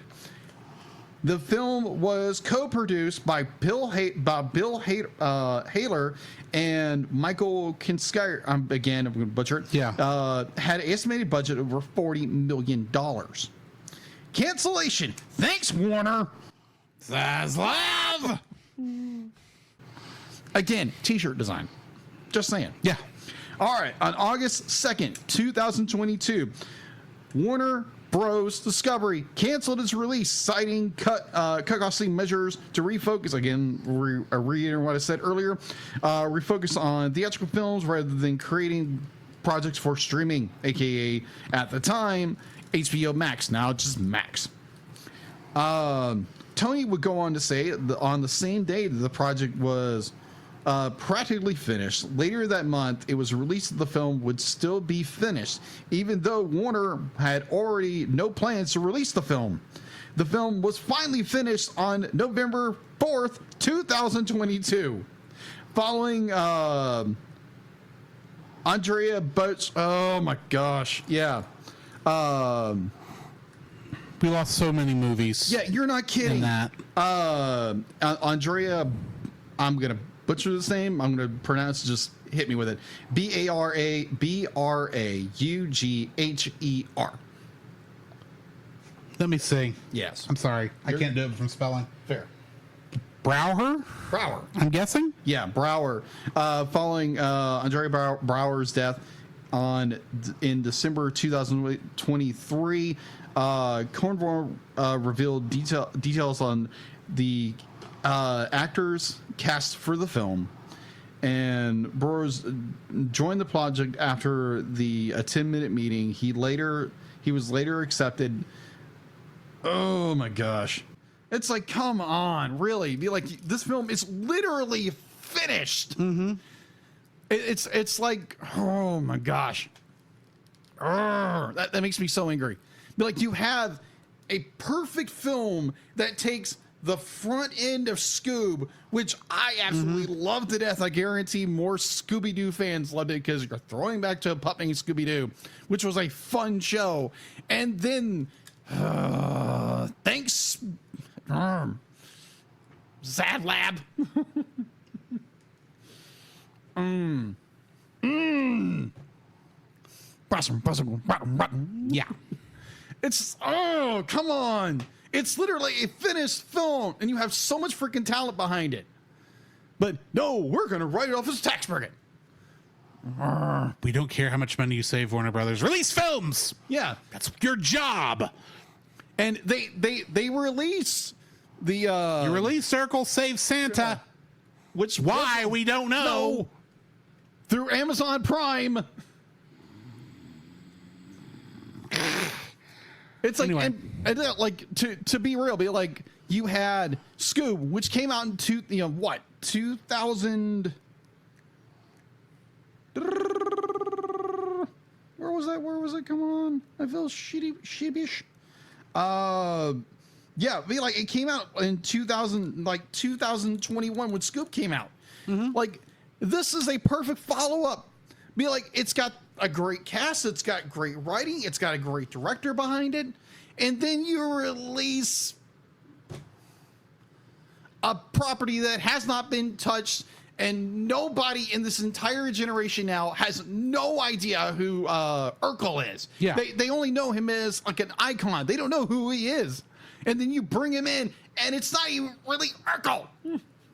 The film was co-produced by Bill Hader and Michael Kinskier. I'm going to butcher it. Yeah. Had an estimated budget of over $40 million. Cancellation. Thanks, Warner. ZASLAV! Again, t-shirt design. Just saying. Yeah. All right. On August 2nd, 2022, Warner Bros. Discovery canceled its release, citing costly measures to refocus. Again, reiterating what I said earlier, refocus on theatrical films rather than creating projects for streaming, aka at the time HBO Max. Now it's just Max. Tony would go on to say that on the same day that the project was practically finished, later that month, it was released that the film would still be finished, even though Warner had already no plans to release the film. The film was finally finished on November 4th, 2022. Following Andrea Boats. Oh my gosh. Yeah. We lost so many movies. Yeah, you're not kidding. In that. Andrea, I'm going to butcher this name. I'm going to pronounce, just hit me with it. Braugher. Let me see. Yes. I'm sorry. I can't do it from spelling. Fair. Brower? Brower. I'm guessing? Yeah, Brower. Following Andrea Brower's death in December 2023, Cornwall revealed details on the actors cast for the film, and Burroughs joined the project after a 10-minute meeting. He was later accepted. Oh my gosh. It's like, come on, really? Be like, this film is literally finished. Mm-hmm. It's like, oh my gosh. That makes me so angry. Be like, you have a perfect film that takes the front end of Scoob, which I absolutely love to death. I guarantee more Scooby-Doo fans loved it because you're throwing back to Pop named Scooby-Doo, which was a fun show. And then, thanks. ZASLAV. Yeah. It's, oh, come on. It's literally a finished film, and you have so much freaking talent behind it. But no, we're going to write it off as a tax bracket. We don't care how much money you save, Warner Brothers. Release films. Yeah. That's your job. And they release the... You release Circle Save Santa. Which Why? We don't know. No. Through Amazon Prime. It's like, Anyway. and like to be real, be like, you had Scoob, which came out in 2000. Where was that? Where was it? Come on, I feel sheepish. Yeah, be like, it came out in 2021 when Scoob came out. Like, this is a perfect follow up. Be like, it's got a great cast, it's got great writing, it's got a great director behind it, and then you release a property that has not been touched, and nobody in this entire generation now has no idea who Urkel is. Yeah. They only know him as like an icon. They don't know who he is. And then you bring him in, and it's not even really Urkel.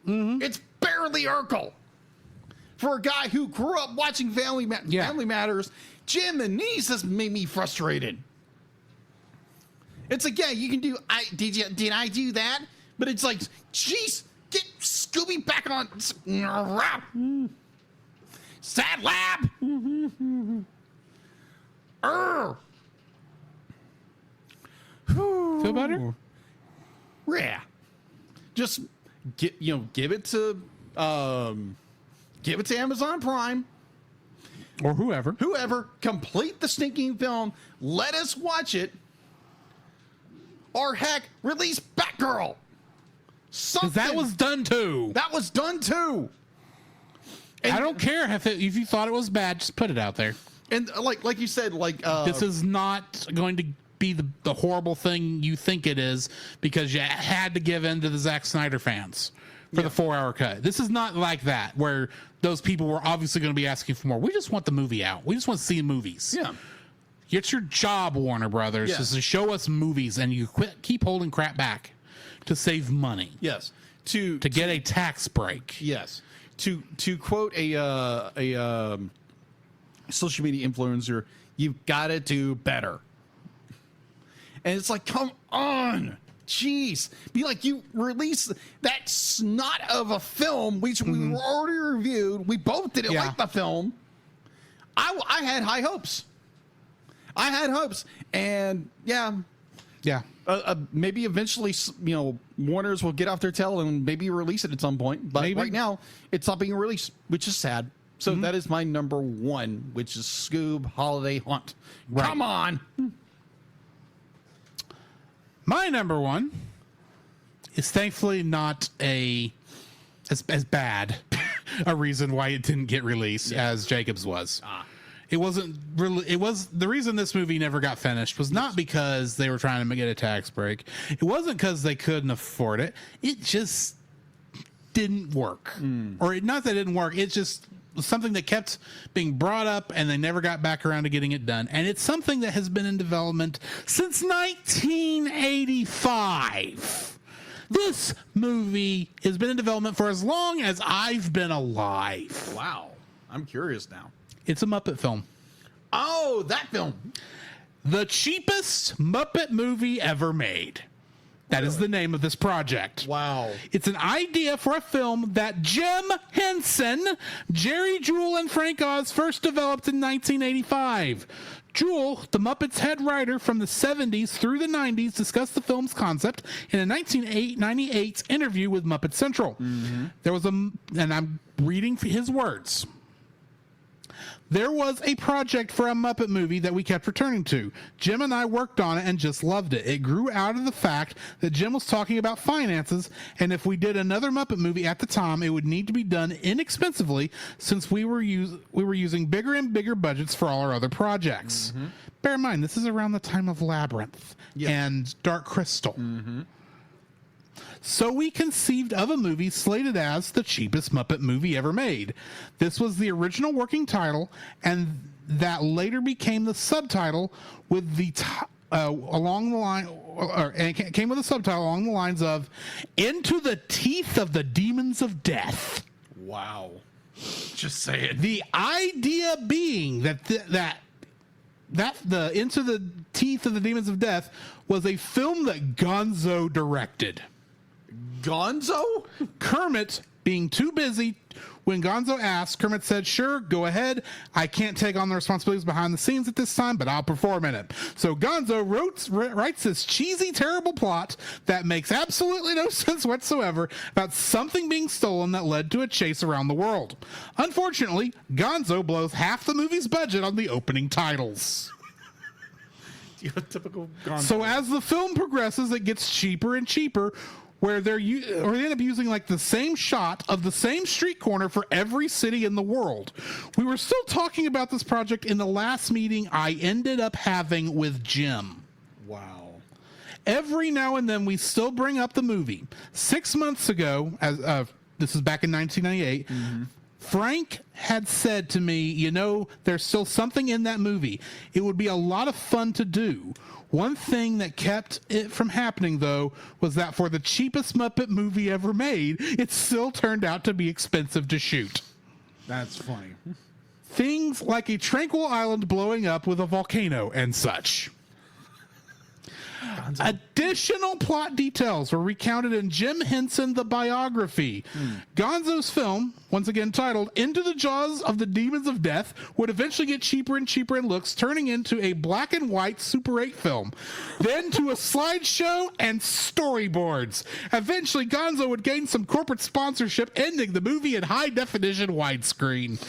It's barely Urkel. For a guy who grew up watching Family Matters, Jim and Niece has made me frustrated. It's like, yeah, you can do. Did I do that? But it's like, jeez, get Scooby back on. ZASLAV. Feel better? Yeah. Just give it to Amazon Prime. Or whoever. Whoever, complete the stinking film, let us watch it, or heck, release Batgirl. Something. That was done too. That was done too. And, I don't care if you thought it was bad, just put it out there. And like you said, like this is not going to be the horrible thing you think it is because you had to give in to the Zack Snyder fans for the 4-hour cut. This is not like that, where those people were obviously going to be asking for more. We just want the movie out. We just want to see movies. Yeah. It's your job, Warner Brothers, is to show us movies, and you keep holding crap back to save money. Yes. To get a tax break. Yes. To quote a social media influencer, you've got to do better. And it's like, come on. Jeez. Be like, you release that snot of a film, which we already reviewed. We both didn't like the film. I had high hopes. And yeah. Maybe eventually, Warners will get off their tail and maybe release it at some point. But right now, it's not being released, which is sad. So that is my number one, which is Scoob Holiday Hunt. Right. Come on. My number one is thankfully not as bad a reason why it didn't get released as Jacob's was. It wasn't really. It was the reason this movie never got finished was not because they were trying to get a tax break. It wasn't because they couldn't afford it. It just didn't work, or not that it didn't work. It just was something that kept being brought up, and they never got back around to getting it done. And it's something that has been in development since 1985. This movie has been in development for as long as I've been alive. Wow. I'm curious now. It's a Muppet film. Oh, that film. The cheapest Muppet movie ever made. That is the name of this project. Wow. It's an idea for a film that Jim Henson, Jerry Jewell, and Frank Oz first developed in 1985. Jewell, the Muppets head writer from the 70s through the 90s, discussed the film's concept in a 1998 interview with Muppet Central. There was and I'm reading his words. There was a project for a Muppet movie that we kept returning to. Jim and I worked on it and just loved it. It grew out of the fact that Jim was talking about finances, and if we did another Muppet movie at the time, it would need to be done inexpensively since we were using bigger and bigger budgets for all our other projects. Bear in mind, this is around the time of Labyrinth and Dark Crystal. So we conceived of a movie slated as the cheapest Muppet movie ever made. This was the original working title, and that later became the subtitle with the along the line, and it came with a subtitle along the lines of "Into the Teeth of the Demons of Death." Wow. Just say it. The idea being that the Into the Teeth of the Demons of Death was a film that Gonzo directed. Gonzo? Kermit being too busy. When Gonzo asked, Kermit said, "Sure, go ahead. I can't take on the responsibilities behind the scenes at this time, but I'll perform in it." So Gonzo writes this cheesy, terrible plot that makes absolutely no sense whatsoever about something being stolen that led to a chase around the world. Unfortunately, Gonzo blows half the movie's budget on the opening titles. Typical Gonzo. So as the film progresses, it gets cheaper and cheaper, where they end up using like the same shot of the same street corner for every city in the world. We were still talking about this project in the last meeting I ended up having with Jim. Wow. Every now and then we still bring up the movie. 6 months ago, as this is back in 1998, Frank had said to me, there's still something in that movie. It would be a lot of fun to do. One thing that kept it from happening, though, was that for the cheapest Muppet movie ever made, it still turned out to be expensive to shoot. That's funny. Things like a tranquil island blowing up with a volcano and such. Gonzo. Additional plot details were recounted in Jim Henson, the biography. Gonzo's film, once again titled Into the Jaws of the Demons of Death, would eventually get cheaper and cheaper in looks, turning into a black and white Super 8 film, then to a slideshow and storyboards. Eventually, Gonzo would gain some corporate sponsorship, ending the movie in high-definition widescreen.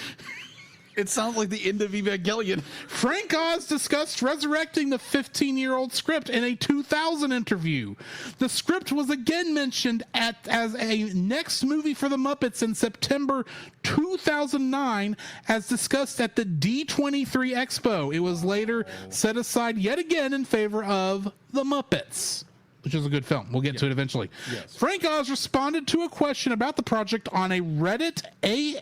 It sounds like the end of Evangelion. Frank Oz discussed resurrecting the 15-year-old script in a 2000 interview. The script was again mentioned as a next movie for the Muppets in September 2009, as discussed at the D23 Expo. It was later set aside yet again in favor of the Muppets, which is a good film. We'll get to it eventually. Yes. Frank Oz responded to a question about the project on a Reddit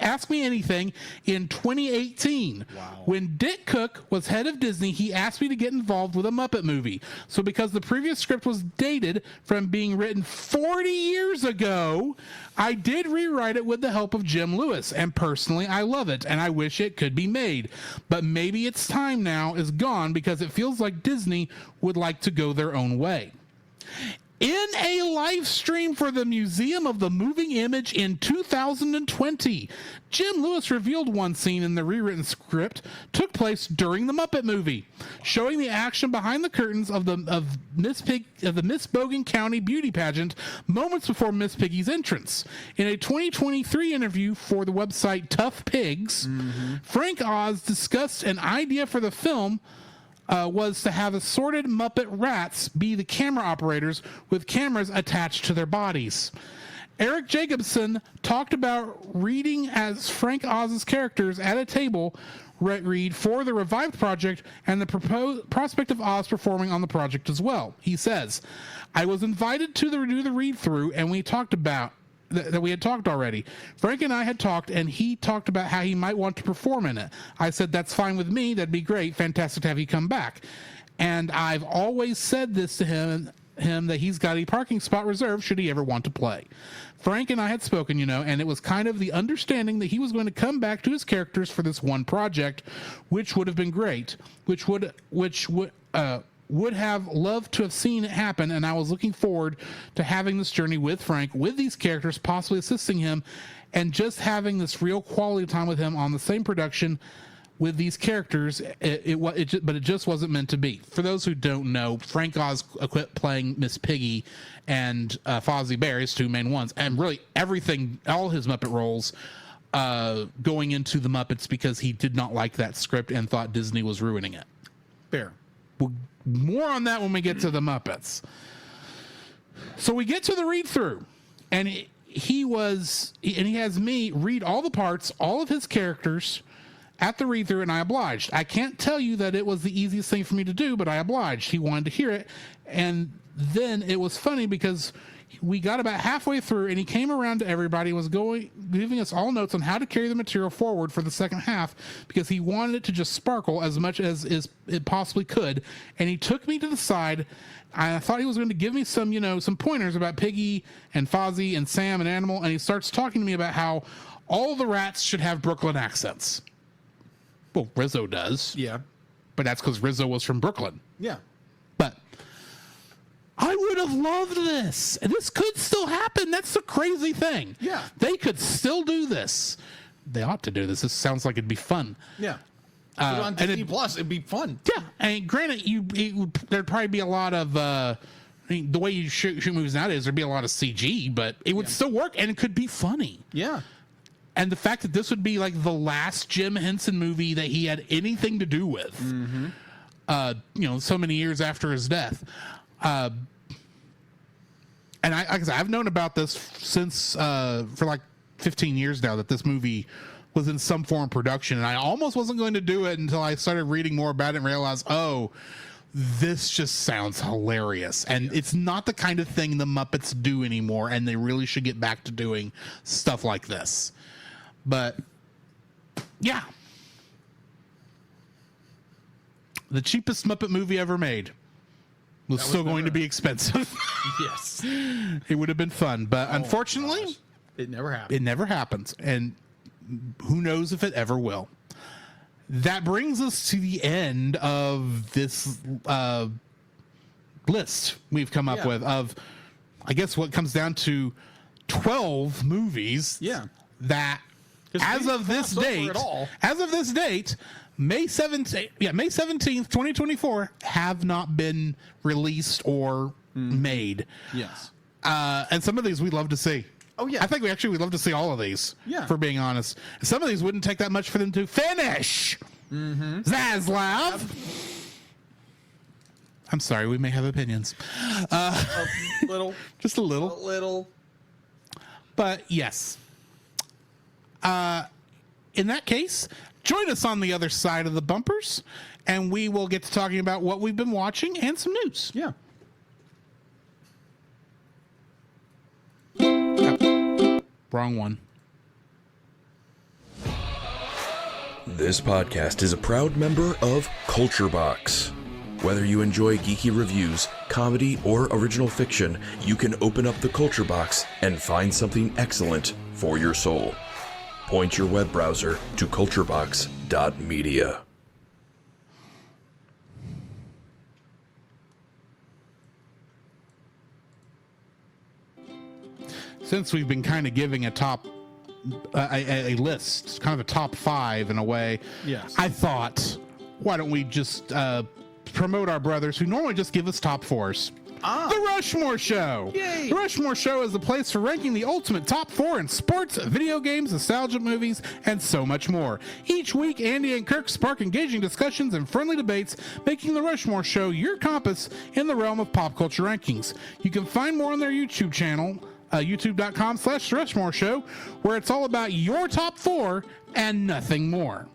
Ask Me Anything in 2018. Wow. When Dick Cook was head of Disney, he asked me to get involved with a Muppet movie. So because the previous script was dated from being written 40 years ago, I did rewrite it with the help of Jim Lewis. And personally, I love it, and I wish it could be made. But maybe its time now is gone because it feels like Disney would like to go their own way. In a live stream for the Museum of the Moving Image in 2020, Jim Lewis revealed one scene in the rewritten script took place during the Muppet movie, showing the action behind the curtains of the Miss Bogan County beauty pageant moments before Miss Piggy's entrance. In a 2023 interview for the website Tough Pigs, Frank Oz discussed an idea for the film was to have assorted Muppet rats be the camera operators with cameras attached to their bodies. Eric Jacobson talked about reading as Frank Oz's characters at a table read for the revived project and the prospect of Oz performing on the project as well. He says, "I was invited to do the read-through, and we talked about that we had talked already. Frank and I had talked, and he talked about how he might want to perform in it. I said, that's fine with me. That'd be great. Fantastic to have you come back. And I've always said this to him that he's got a parking spot reserved should he ever want to play. Frank and I had spoken, and it was kind of the understanding that he was going to come back to his characters for this one project, which would have been great, which would have loved to have seen it happen, and I was looking forward to having this journey with Frank, with these characters, possibly assisting him, and just having this real quality time with him on the same production with these characters. But it just wasn't meant to be. For those who don't know, Frank Oz quit playing Miss Piggy and Fozzie Bear, his two main ones, and really everything, all his Muppet roles, going into the Muppets because he did not like that script and thought Disney was ruining it. Fair. More on that when we get to the Muppets. So we get to the read-through, and he has me read all the parts, all of his characters at the read-through, and I obliged. I can't tell you that it was the easiest thing for me to do, but I obliged. He wanted to hear it, and then it was funny because we got about halfway through and he came around to everybody, was giving us all notes on how to carry the material forward for the second half because he wanted it to just sparkle as much as it possibly could. And he took me to the side. I thought he was going to give me some pointers about Piggy and Fozzie and Sam and Animal. And he starts talking to me about how all the rats should have Brooklyn accents. Well, Rizzo does. Yeah. But that's because Rizzo was from Brooklyn. Yeah. But I would have loved this. And this could still happen. That's the crazy thing. Yeah. They could still do this. They ought to do this. This sounds like it'd be fun. Yeah. Put it on Disney and Plus, it'd be fun. Yeah. And granted, there'd probably be a lot of, the way you shoot movies nowadays, there'd be a lot of CG, but it would still work and it could be funny. Yeah. And the fact that this would be like the last Jim Henson movie that he had anything to do with, so many years after his death. And I've known about this since for like 15 years now that this movie was in some form of production, and I almost wasn't going to do it until I started reading more about it and realized, this just sounds hilarious. And it's not the kind of thing the Muppets do anymore, and they really should get back to doing stuff like this. But yeah, the cheapest Muppet movie ever made was still going to be expensive. Yes. It would have been fun, but unfortunately, it never happened. it never happens, and who knows if it ever will. That brings us to the end of this list we've come up with of, I guess, what comes down to 12 movies that as of this date, May 17th, May 17th, 2024, have not been released or made. Yes. And some of these we'd love to see. Oh, yeah. I think we'd love to see all of these, for being honest. Some of these wouldn't take that much for them to finish. ZASLAV. I'm sorry, we may have opinions. A little. Just a little. A little. But yes. In that case, join us on the other side of the bumpers, and we will get to talking about what we've been watching and some news. Yeah. Wrong one. This podcast is a proud member of Culture Box. Whether you enjoy geeky reviews, comedy, or original fiction, you can open up the Culture Box and find something excellent for your soul. Point your web browser to culturebox.media. Since we've been kind of giving a top, a list, kind of a top 5 in a way, Yes. I thought, why don't we just promote our brothers who normally just give us top 4s? The Rushmore Show. Yay. The Rushmore Show is the place for ranking the ultimate top 4 in sports, video games, nostalgia movies, and so much more. Each week, Andy and Kirk spark engaging discussions and friendly debates, making the Rushmore Show your compass in the realm of pop culture rankings. You can find more on their YouTube channel, youtube.com/Rushmore Show, where it's all about your top 4 and nothing more.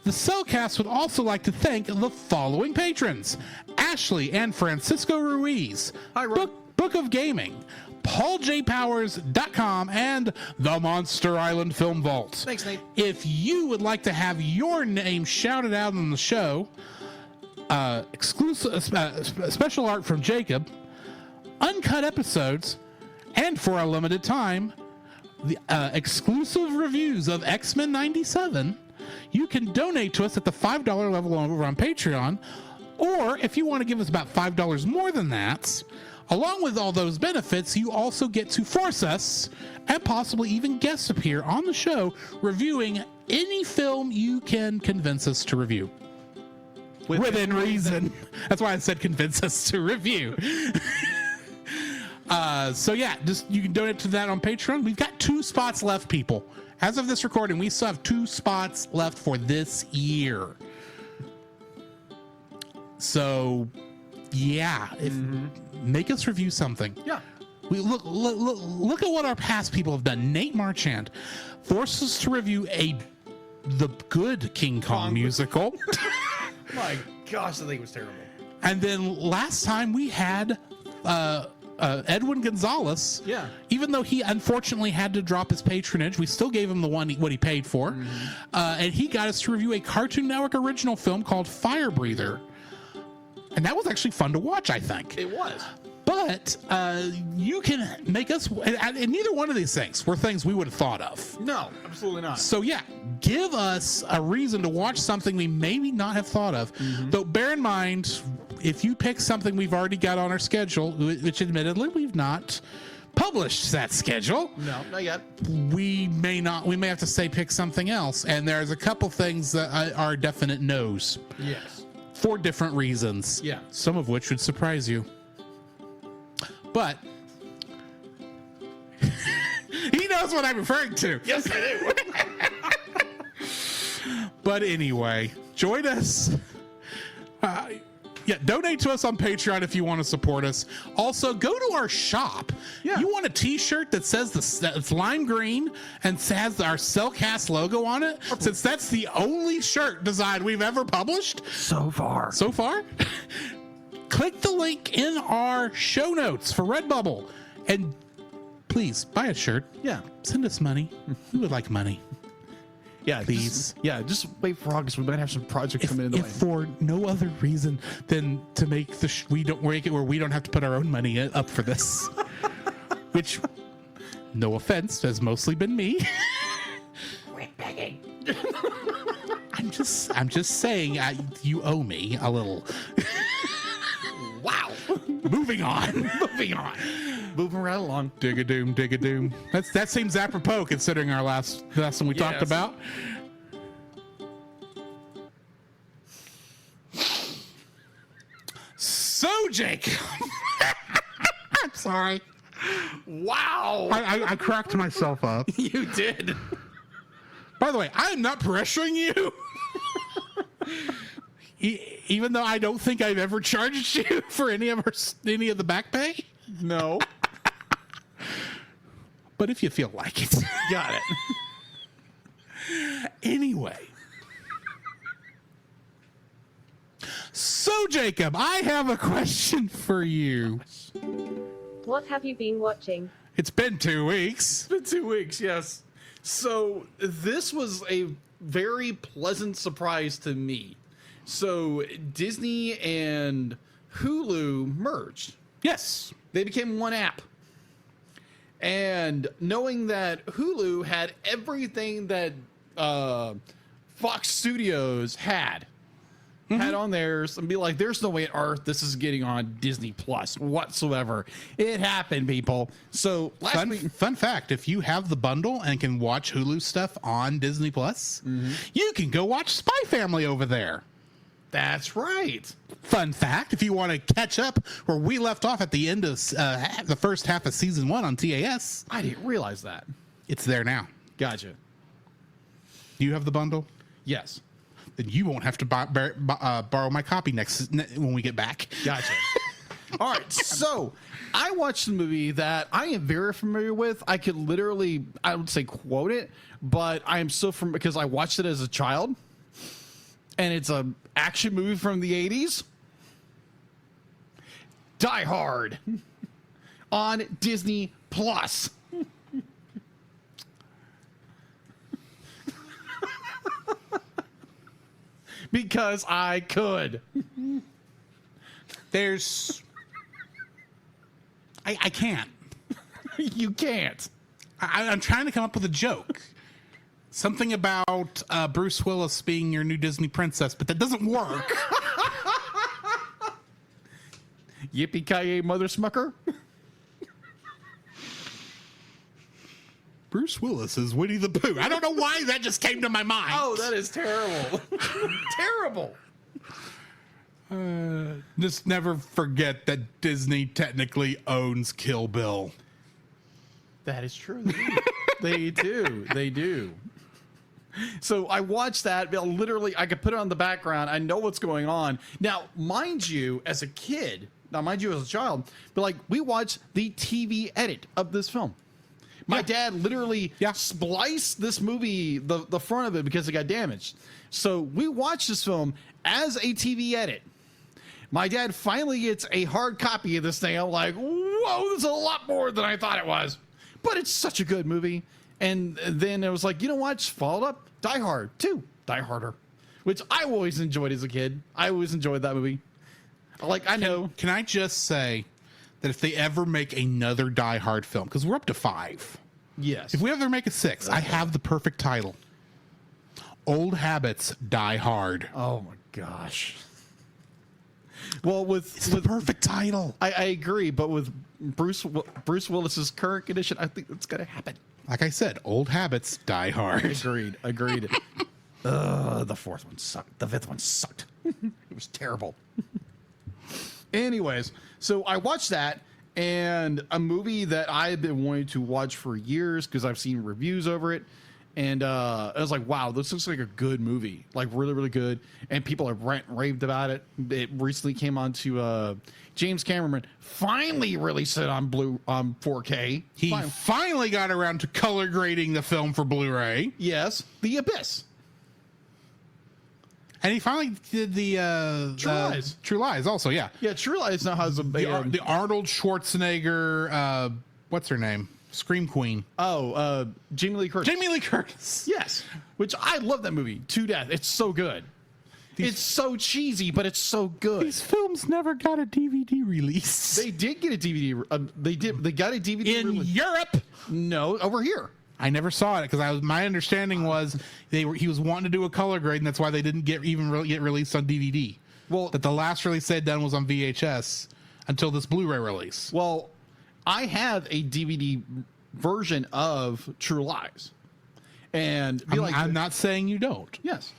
The Cellcast would also like to thank the following patrons: Ashley and Francisco Ruiz, Hi, Rob. Book of Gaming, PaulJPowers.com, and the Monster Island Film Vault. Thanks, Nate. If you would like to have your name shouted out on the show, exclusive special art from Jacob, uncut episodes, and for a limited time, the exclusive reviews of X-Men 97, you can donate to us at the $5 level over on Patreon, or if you want to give us about $5 more than that, along with all those benefits, you also get to force us and possibly even guest appear on the show reviewing any film you can convince us to review. Within reason. That's why I said convince us to review. So yeah, just you can donate to that on Patreon. We've got 2 spots left, people. As of this recording, we still have 2 spots left for this year. So yeah, make us review something. Yeah. We look at what our past people have done. Nate Marchand forced us to review the good King Kong musical. My gosh, I think it was terrible. And then last time we had Edwin Gonzalez. Yeah. Even though he unfortunately had to drop his patronage, we still gave him what he paid for. And he got us to review a Cartoon Network original film called Fire Breather. And that was actually fun to watch, I think. It was. But you can make us, and neither one of these things were things we would have thought of. No, absolutely not. So yeah, give us a reason to watch something we maybe not have thought of. Though bear in mind, if you pick something we've already got on our schedule, which admittedly we've not published that schedule. No, not yet. We may have to say pick something else. And there's a couple things that are definite no's. Yes. For different reasons. Yeah. Some of which would surprise you. But he knows what I'm referring to. Yes, I do. But anyway, join us. Donate to us on Patreon if you want to support us. Also, go to our shop. Yeah. You want a T-shirt that says it's lime green and has our Cellcast logo on it? Since that's the only shirt design we've ever published So far. click the link in our show notes for Redbubble and please buy a shirt. Yeah. Send us money. We would like money. Yeah, Please. Just wait for August. We might have some projects coming in the If way. for no other reason than to make we don't make it where we don't have to put our own money up for this, which, no offense, has mostly been me. Quit begging. I'm just saying, you owe me a little. Wow. Moving on. Moving right along. Dig a doom. That seems apropos considering our last lesson we talked Yes. about. So, Jake. I'm sorry. Wow. I cracked myself up. You did. By the way, I am not pressuring you. Even though I don't think I've ever charged you for any of the back pay. No. But if you feel like it. Got it. Anyway. So, Jacob, I have a question for you. What have you been watching? It's been 2 weeks. It's been 2 weeks, yes. So this was a very pleasant surprise to me. So Disney and Hulu merged. Yes. They became one app. And knowing that Hulu had everything that Fox Studios had on theirs, and be like, there's no way on earth this is getting on Disney Plus whatsoever. It happened, people. So last week, Fun fact, if you have the bundle and can watch Hulu stuff on Disney Plus, you can go watch Spy Family over there. that's right. Fun fact, if you want to catch up where we left off at the end of the first half of season 1 on TAS, I didn't realize that. it's there now. Gotcha. Do you have the bundle? Yes. Then you won't have to borrow my copy when we get back. Gotcha. All right, so I watched a movie that I am very familiar with. I could literally, I would say, quote it, but I am so from because I watched it as a child, and it's an action movie from the 80s. Die Hard on Disney Plus. Because I could. I can't. You can't. I'm trying to come up with a joke. Something about Bruce Willis being your new Disney princess, but that doesn't work. Yippee-ki-yay, Mother Smucker. Bruce Willis is Winnie the Pooh. I don't know why that just came to my mind. Oh, that is terrible. Terrible. Just never forget that Disney technically owns Kill Bill. That is true. They do. They do. So I watched that. Literally, I could put it on the background. I know what's going on. Now, mind you, as a kid, as a child, but like we watched the TV edit of this film. My dad literally spliced this movie, the front of it, because it got damaged. So we watched this film as a TV edit. My dad finally gets a hard copy of this thing. I'm like, whoa, this is a lot more than I thought it was. But it's such a good movie. And then it was like, you know what? Just followed up Die Hard 2, Die Harder, which I always enjoyed as a kid. I always enjoyed that movie. Like, I know. Can I just say that if they ever make another Die Hard film, because we're up to 5. Yes. If we ever make a 6, I have the perfect title. Old Habits Die Hard. Oh my gosh. Well, It's the perfect title. I agree, but with Bruce Willis's current condition, I think it's gonna happen. Like I said, Old Habits Die Hard. Agreed. The 4th one sucked. The 5th one sucked. It was terrible. Anyways, so I watched that, and a movie that I've been wanting to watch for years because I've seen reviews over it. And I was like, wow, this looks like a good movie, like really, really good. And people have raved about it. It recently came on to James Cameron finally released it on 4K. He finally got around to color grading the film for Blu-ray. Yes, The Abyss. And he finally did the True Lies. True Lies also, yeah. Yeah, True Lies now has The Arnold Schwarzenegger, what's her name? Scream Queen. Jamie Lee Curtis. Jamie Lee Curtis. Yes, which I love that movie to death. It's so good. It's so cheesy, but it's so good. These films never got a DVD release. They did get a DVD. They got a DVD in release. Europe. No, over here. I never saw it because my understanding was he was wanting to do a color grade, and that's why they didn't get released on DVD. Well, that the last release they'd done was on VHS until this Blu-ray release. Well, I have a DVD version of True Lies, and I'm not saying you don't. Yes,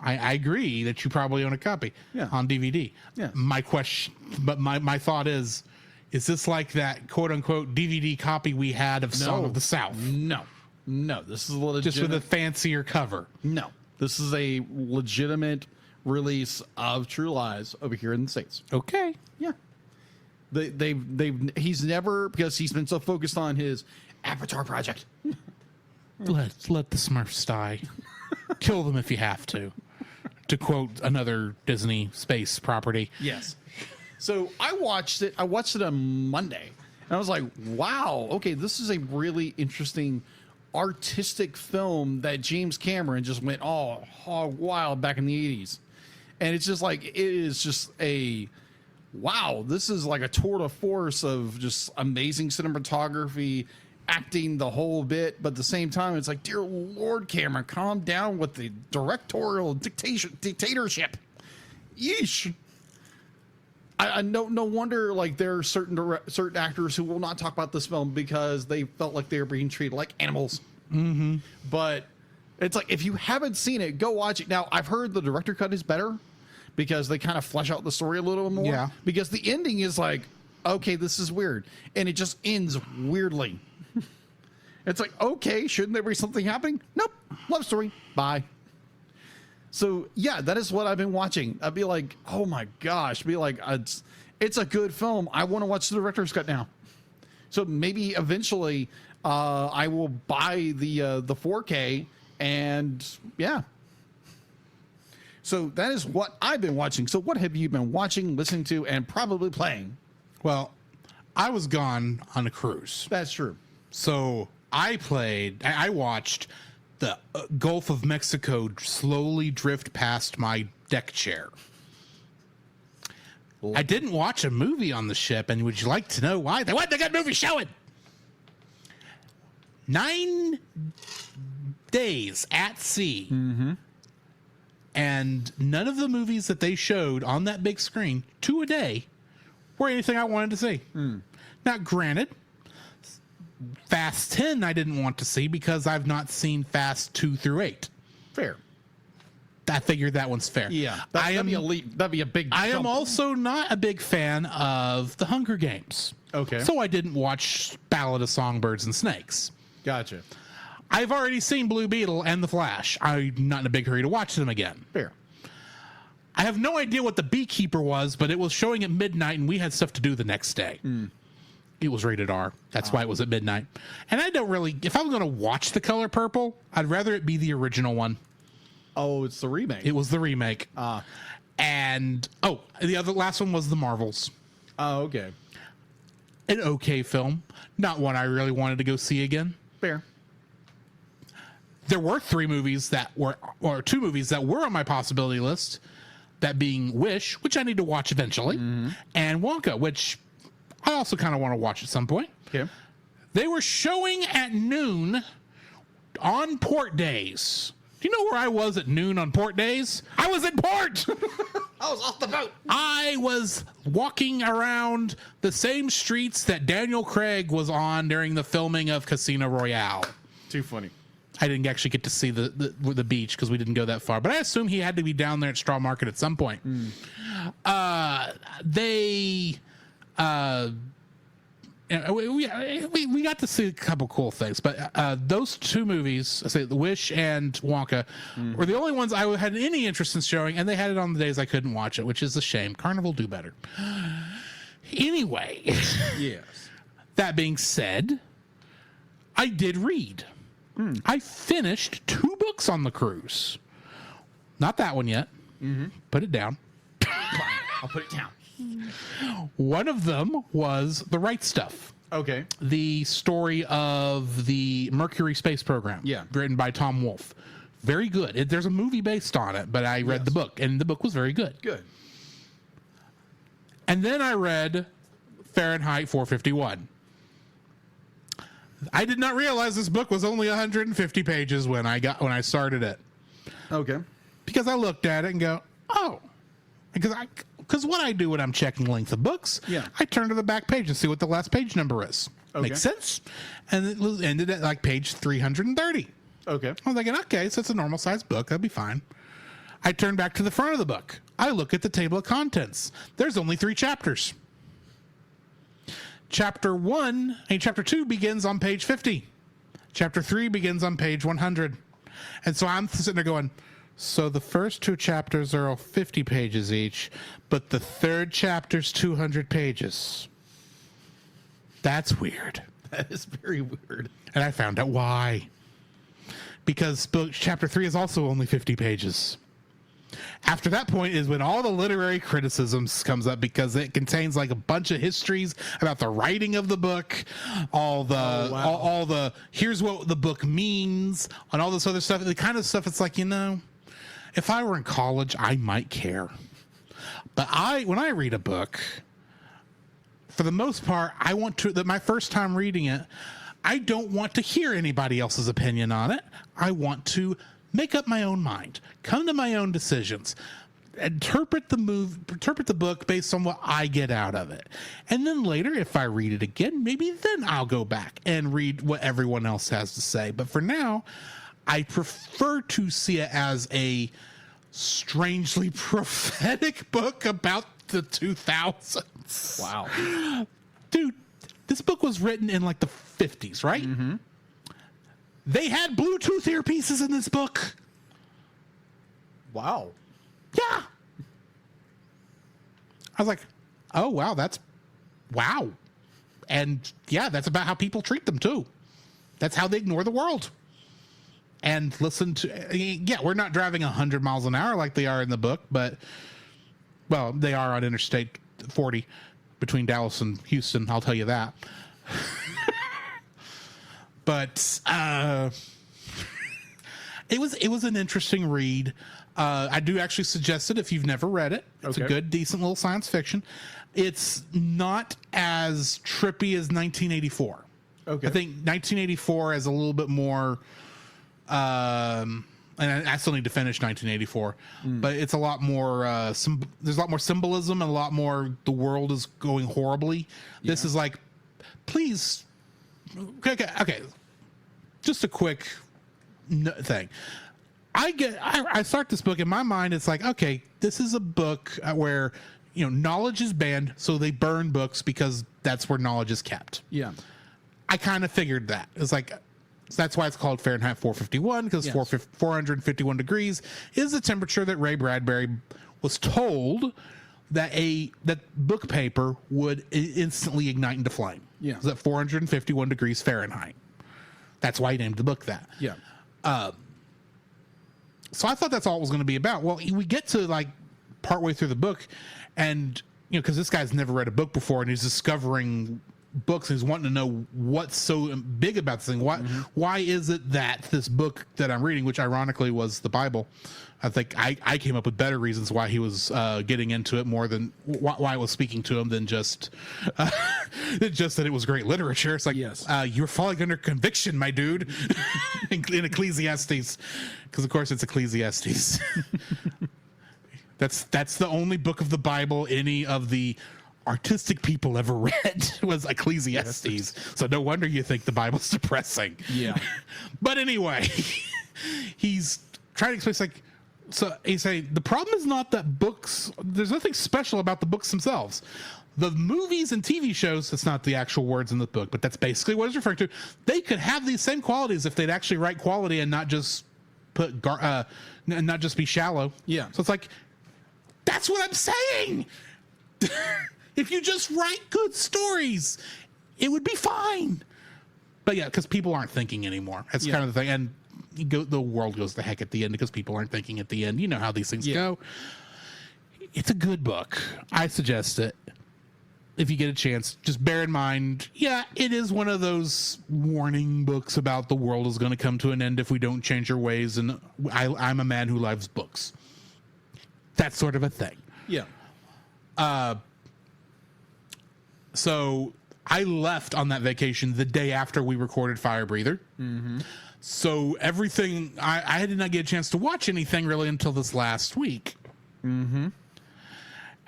I agree that you probably own a copy on DVD. Yes. My question, but my thought is this like that quote unquote DVD copy we had of Song of the South? No, this is a legitimate, just with a fancier cover. No, this is a legitimate release of True Lies over here in the States. Okay. Yeah. He's never, because he's been so focused on his Avatar project. Let the Smurfs die. Kill them if you have to quote another Disney space property. Yes. So I watched it on Monday, and I was like, wow, okay, this is a really interesting artistic film that James Cameron just went all hog wild back in the 80s. And it's just like, it is just a, wow, this is like a tour de force of just amazing cinematography, acting the whole bit, but at the same time, it's like, dear Lord, Cameron, calm down with the directorial dictatorship. Yeesh. I no wonder, like, there are certain actors who will not talk about this film because they felt like they were being treated like animals. Mm-hmm. But it's like, if you haven't seen it, go watch it. Now, I've heard the director cut is better because they kind of flesh out the story a little more. Yeah. Because the ending is like, okay, this is weird. And it just ends weirdly. It's like, okay, shouldn't there be something happening? Nope. Love story. Bye. So, yeah, that is what I've been watching. I'd be like, oh my gosh. Be like, it's a good film. I want to watch the director's cut now. So maybe eventually I will buy the 4K and yeah. So that is what I've been watching. So what have you been watching, listening to, and probably playing? Well, I was gone on a cruise. That's true. So I watched the Gulf of Mexico slowly drift past my deck chair. I didn't watch a movie on the ship, and would you like to know why? They got movies showing. 9 days at sea. Mm-hmm. And none of the movies that they showed on that big screen, 2 a day, were anything I wanted to see. Now, granted, Fast 10 I didn't want to see because I've not seen Fast 2 through 8. Fair. I figured that one's fair. Yeah. That'd be a big I am jump. also not a big fan of The Hunger Games. Okay. So I didn't watch Ballad of Songbirds and Snakes. Gotcha. I've already seen Blue Beetle and The Flash. I'm not in a big hurry to watch them again. Fair. I have no idea what The Beekeeper was, but it was showing at midnight, and we had stuff to do the next day. It was rated R. That's why it was at midnight. And I don't really... If I'm going to watch The Color Purple, I'd rather it be the original one. Oh, it's the remake. It was the remake. And the last one was The Marvels. Oh, okay. An okay film, not one I really wanted to go see again. Fair. There were two movies that were on my possibility list. That being Wish, which I need to watch eventually, and Wonka, which I also kind of want to watch at some point. Okay. They were showing at noon on port days. Do you know where I was at noon on port days? I was in port. I was off the boat. I was walking around the same streets that Daniel Craig was on during the filming of Casino Royale. Too funny. I didn't actually get to see the beach because we didn't go that far, but I assume he had to be down there at Straw Market at some point. We got to see a couple cool things, but those two movies, I say The Wish and Wonka, were the only ones I had any interest in showing, and they had it on the days I couldn't watch it, which is a shame. Carnival do better. Anyway, Yes. that being said, I did read. I finished 2 books on the cruise. Not that one yet. Put it down. I'll put it down. One of them was The Right Stuff. Okay. The story of the Mercury space program. Yeah. Written by Tom Wolfe. Very good. There's a movie based on it, but I read the book, and the book was very good. Good. And then I read Fahrenheit 451. I did not realize this book was only 150 pages when I started it. Okay. Because I looked at it and go, oh. Because what I do when I'm checking length of books, I turn to the back page and see what the last page number is. Okay. Makes sense? And it ended at like page 330. Okay. I was thinking, okay, so it's a normal sized book. That'd be fine. I turn back to the front of the book. I look at the table of contents. There's only 3 chapters. Chapter 2 begins on page 50. Chapter 3 begins on page 100. And so I'm sitting there going, so the first 2 chapters are all 50 pages each, but the third chapter's 200 pages. That's weird. That is very weird. And I found out why. Because chapter 3 is also only 50 pages. After that point is when all the literary criticisms comes up, because it contains like a bunch of histories about the writing of the book, all the here's what the book means, and all this other stuff. The kind of stuff it's like, if I were in college, I might care. But when I read a book, for the most part, I want to, my first time reading it, I don't want to hear anybody else's opinion on it. I want to make up my own mind, come to my own decisions, interpret the book based on what I get out of it. And then later, if I read it again, maybe then I'll go back and read what everyone else has to say. But for now, I prefer to see it as a strangely prophetic book about the 2000s. Wow. Dude, this book was written in like the 50s, right? Mm-hmm. They had Bluetooth earpieces in this book. Wow. Yeah. I was like, oh, wow, wow. And yeah, that's about how people treat them too. That's how they ignore the world. And listen to, we're not driving 100 miles an hour like they are in the book, but, well, they are on Interstate 40 between Dallas and Houston, I'll tell you that. But it was an interesting read. I do actually suggest it if you've never read it. It's a good, decent little science fiction. It's not as trippy as 1984. Okay. I think 1984 has a little bit more, and I still need to finish 1984, but it's a lot more, there's a lot more symbolism and a lot more, the world is going horribly. Yeah. This is like, please, okay. Just a quick thing. I start this book in my mind. It's like, okay, this is a book where, knowledge is banned. So they burn books because that's where knowledge is kept. Yeah. I kind of figured that. It's like, that's why it's called Fahrenheit 451, because 451 degrees is the temperature that Ray Bradbury was told that that book paper would instantly ignite into flame. Yeah. It's at 451 degrees Fahrenheit. That's why he named the book that. Yeah. So I thought that's all it was going to be about. Well, we get to like partway through the book, and because this guy's never read a book before, and he's discovering books, and he's wanting to know what's so big about this thing. Why is it that this book that I'm reading, which ironically was the Bible, I think I came up with better reasons why he was getting into it more than why it was speaking to him than just just that it was great literature. It's like, yes, you're falling under conviction, my dude, in Ecclesiastes, because of course it's Ecclesiastes. That's the only book of the Bible any of the artistic people ever read was Ecclesiastes. So no wonder you think the Bible's depressing. Yeah. But anyway, he's trying to explain, it's like, so he's saying the problem is not that books, there's nothing special about the books themselves. The movies and TV shows, that's not the actual words in the book, but that's basically what it's referring to. They could have these same qualities if they'd actually write quality and not just not just be shallow. Yeah. So it's like, that's what I'm saying. If you just write good stories, it would be fine. But yeah, because people aren't thinking anymore. That's kind of the thing. And the world goes to heck at the end because people aren't thinking at the end. You know how these things go. It's a good book. I suggest it. If you get a chance, just bear in mind, it is one of those warning books about the world is going to come to an end if we don't change our ways. And I'm a man who loves books. That sort of a thing. Yeah. So I left on that vacation the day after we recorded Fire Breather. Mm-hmm. So everything, I did not get a chance to watch anything really until this last week. Mm-hmm.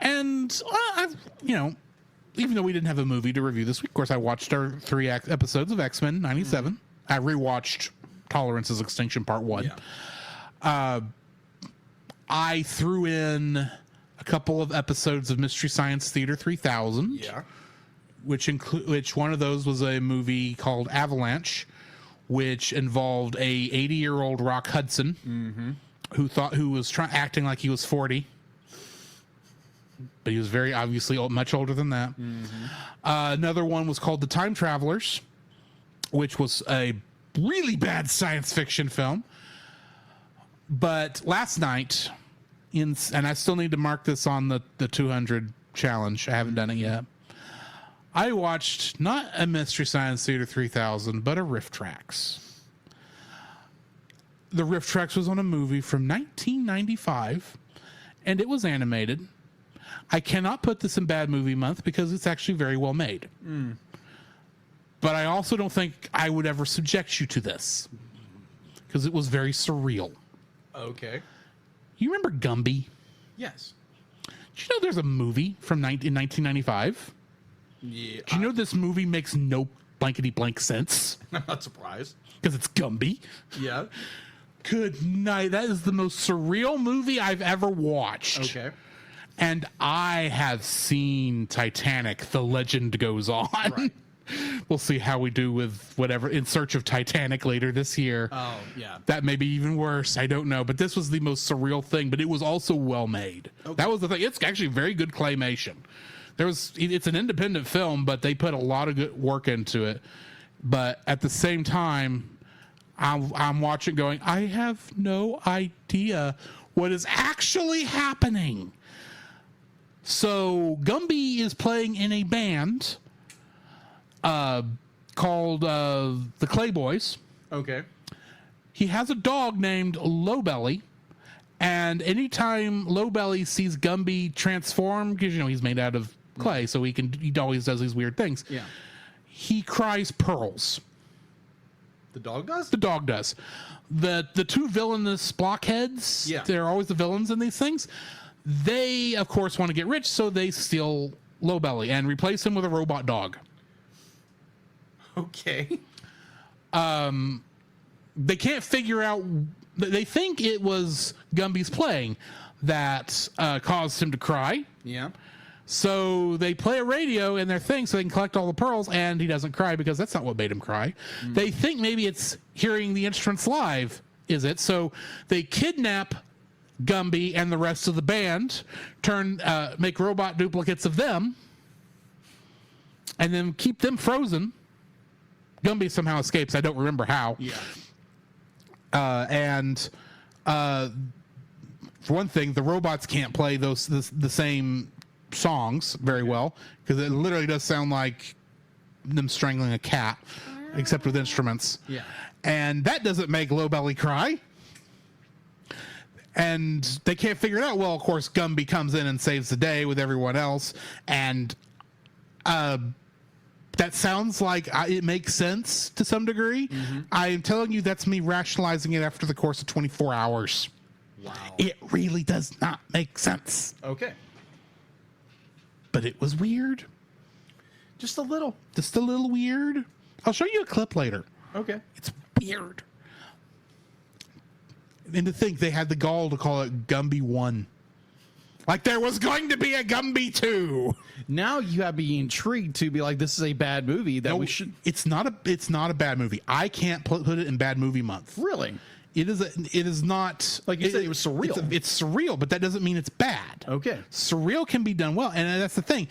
And I've, even though we didn't have a movie to review this week, of course, I watched our 3 episodes of X-Men 97. Mm-hmm. I rewatched Tolerance's Extinction Part 1. Yeah. I threw in a couple of episodes of Mystery Science Theater 3000. Yeah. Which one of those was a movie called Avalanche, which involved a 80-year-old Rock Hudson, who was acting like he was 40, but he was very obviously much older than that. Another one was called The Time Travelers, which was a really bad science fiction film. But last night, and I still need to mark this on the 200 challenge. I haven't done it yet. I watched not a Mystery Science Theater 3000, but a Riff Tracks. The Riff Tracks was on a movie from 1995, and it was animated. I cannot put this in Bad Movie Month because it's actually very well made. But I also don't think I would ever subject you to this because it was very surreal. Okay. You remember Gumby? Yes. Did you know there's a movie from 1995? Yeah. Do you know this movie makes no blankety blank sense? I'm not surprised. Because it's Gumby. Yeah. Good night. That is the most surreal movie I've ever watched. Okay. And I have seen Titanic. The Legend Goes On. Right. We'll see how we do with whatever In Search of Titanic later this year. Oh, yeah. That may be even worse. I don't know. But this was the most surreal thing, but it was also well made. Okay. That was the thing. It's actually very good claymation. It's an independent film, but they put a lot of good work into it. But at the same time, I'm watching going, I have no idea what is actually happening. So Gumby is playing in a band called the Clay Boys. Okay. He has a dog named Lowbelly. And anytime Lowbelly sees Gumby transform, because he's made out of clay, so he always does these weird things. Yeah. He cries pearls. The dog does? The dog does. The two villainous blockheads, they're always the villains in these things. They, of course, want to get rich, so they steal Lowbelly and replace him with a robot dog. Okay. They can't figure out. They think it was Gumby's playing that caused him to cry. Yeah. So they play a radio in their thing so they can collect all the pearls, and he doesn't cry because that's not what made him cry. They think maybe it's hearing the instruments live, is it? So they kidnap Gumby and the rest of the band, make robot duplicates of them, and then keep them frozen. Gumby somehow escapes. I don't remember how. Yeah. for one thing, the robots can't play the same songs very well because it literally does sound like them strangling a cat, except with instruments. Yeah. And that doesn't make Low Belly cry. And they can't figure it out. Well, of course, Gumby comes in and saves the day with everyone else. And that sounds like it makes sense to some degree. I'm telling you, that's me rationalizing it after the course of 24 hours. Wow. It really does not make sense. Okay. But it was weird. Just a little. Just a little weird. I'll show you a clip later. Okay. It's weird. And to think they had the gall to call it Gumby 1. Like there was going to be a Gumby 2. Now you have me intrigued to be like, this is a bad movie that we should. It's not a bad movie. I can't put it in bad movie month. Really? It is not Like you said, it was surreal. It's surreal, but that doesn't mean it's bad. Okay. Surreal can be done well, and that's the thing.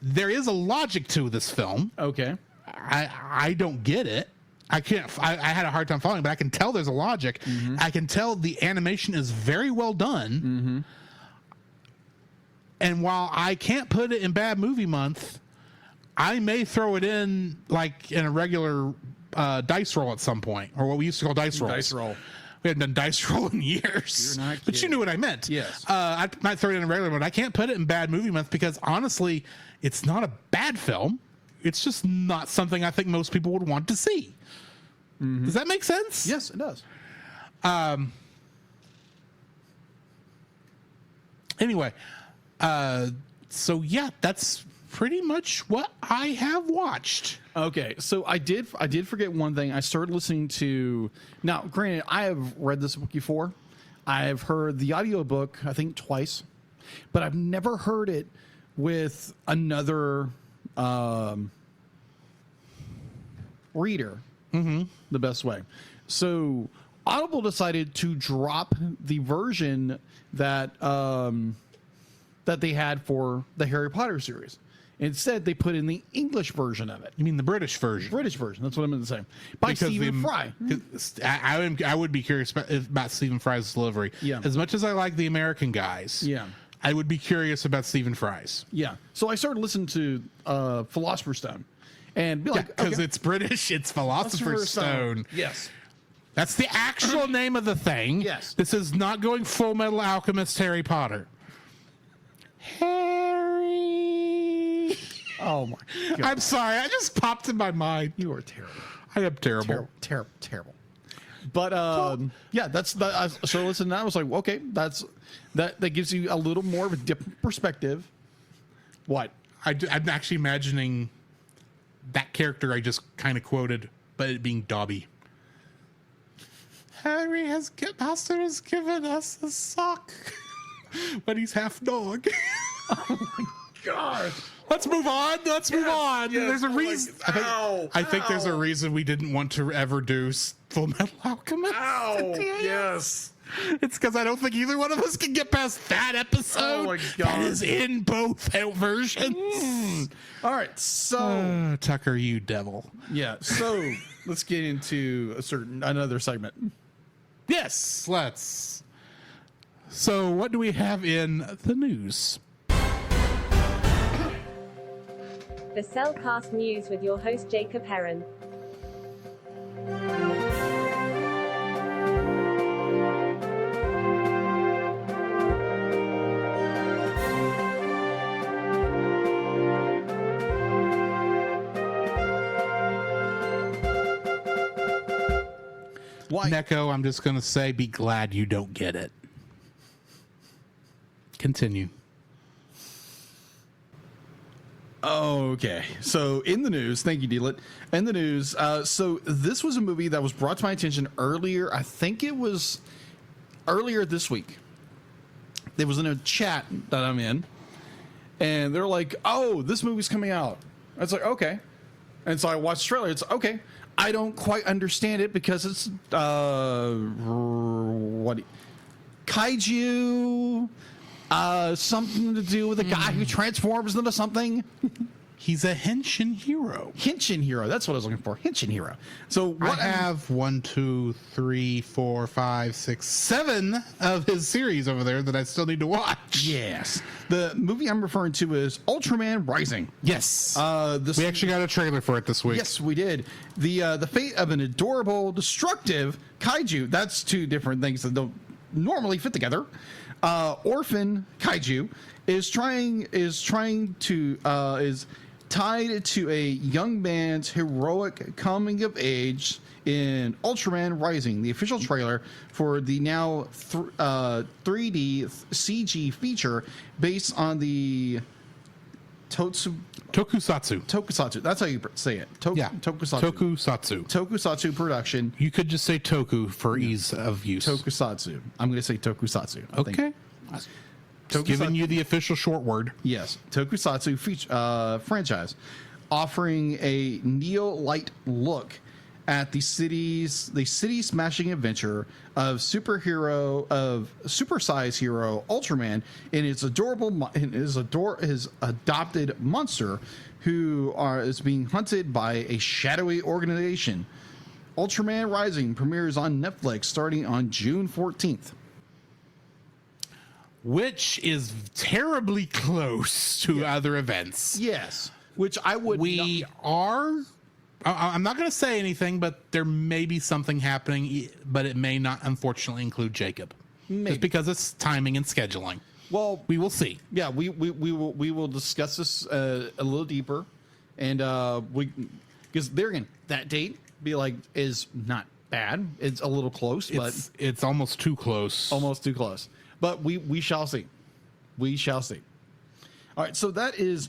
There is a logic to this film. Okay. I don't get it. I can't. I had a hard time following, but I can tell there's a logic. I can tell the animation is very well done. And while I can't put it in bad movie month, I may throw it in like in a regular dice roll at some point, or what we used to call dice rolls. Dice roll. We hadn't done dice roll in years. You're not But you kidding. knew what I meant. Yes. I might throw it in a regular, but I can't put it in bad movie month because honestly, it's not a bad film. It's just not something I think most people would want to see. Does that make sense? Yes, it does. Anyway, so yeah, that's pretty much what I have watched. Okay, so I did forget one thing. I started listening to, now granted, I have read this book before. I have heard the audiobook, I think twice, but I've never heard it with another reader the best way. So Audible decided to drop the version that that they had for the Harry Potter series. Instead, they put in the English version of it. You mean the British version? British version. That's what I'm going to say. By Stephen Fry. I would be curious about Stephen Fry's delivery. Yeah. As much as I like the American guys. Yeah. I would be curious about Stephen Fry's. Yeah. So I started listening to Philosopher's Stone, and be like, Because okay. it's British, it's Philosopher's Stone. Yes. That's the actual name of the thing. Yes. This is not going Full Metal Alchemist Harry Potter. Harry. Oh my God. I'm sorry. I just popped in my mind. You are terrible. I am terrible. Terrible. But yeah, that's that. I started listening to that. I was like, okay, that gives you a little more of a different perspective. What? I'm actually imagining that character I just kind of quoted, but it being Dobby. Harry Master has given us a sock, but he's half dog. Oh my God. Let's move on. Let's move on. yes. There's a reason. I think there's a Ow. reason we didn't want to ever do Full Metal Alchemist. Ow. Yes. It's because I don't think either one of us can get past that episode. Oh my God. That is in both versions. All right. So Tucker, you devil. yeah. So let's get into another segment. Yes, let's. So, what do we have in the news? The Cellcast News with your host Jacob Heron. Why? Neko, I'm just going to say, be glad you don't get it. Continue. Okay, so in the news, thank you, Dealit. In the news, so this was a movie that was brought to my attention earlier. I think it was earlier this week. It was in a chat that I'm in, and they're like, "Oh, this movie's coming out." I was like, "Okay," and so I watched the trailer. It's okay. I don't quite understand it because it's kaiju. Something to do with a guy who transforms into something. He's a henshin hero. Henshin hero. That's what I was looking for. Henshin hero. So what I have 1, 2, 3, 4, 5, 6, 7 of his series over there that I still need to watch. Yes. The movie I'm referring to is Ultraman Rising. Yes. We We actually got a trailer for it this week. Yes, we did. The fate of an adorable, destructive kaiju. That's two different things that don't normally fit together. Orphan kaiju is tied to a young man's heroic coming of age in Ultraman Rising, the official trailer for the now 3D CG feature based on the Tokusatsu. That's how you say it. Tokusatsu. Tokusatsu production. You could just say Toku for ease of use. Tokusatsu. I'm going to say Tokusatsu. I think. Okay. Just giving you the official short word. Yes, Tokusatsu franchise, offering a neo-light look at the city-smashing adventure of supersize hero Ultraman and his adopted monster, who is being hunted by a shadowy organization. Ultraman Rising premieres on Netflix starting on June 14th. Which is terribly close to other events. Yes, which I would. I'm not going to say anything, but there may be something happening, but it may not, unfortunately, include Jacob. Maybe. Just because it's timing and scheduling. Well, we will see. Yeah, we will discuss this a little deeper, and because there again, that date is not bad. It's a little close, but it's almost too close. Almost too close. But we shall see. We shall see. All right, so that was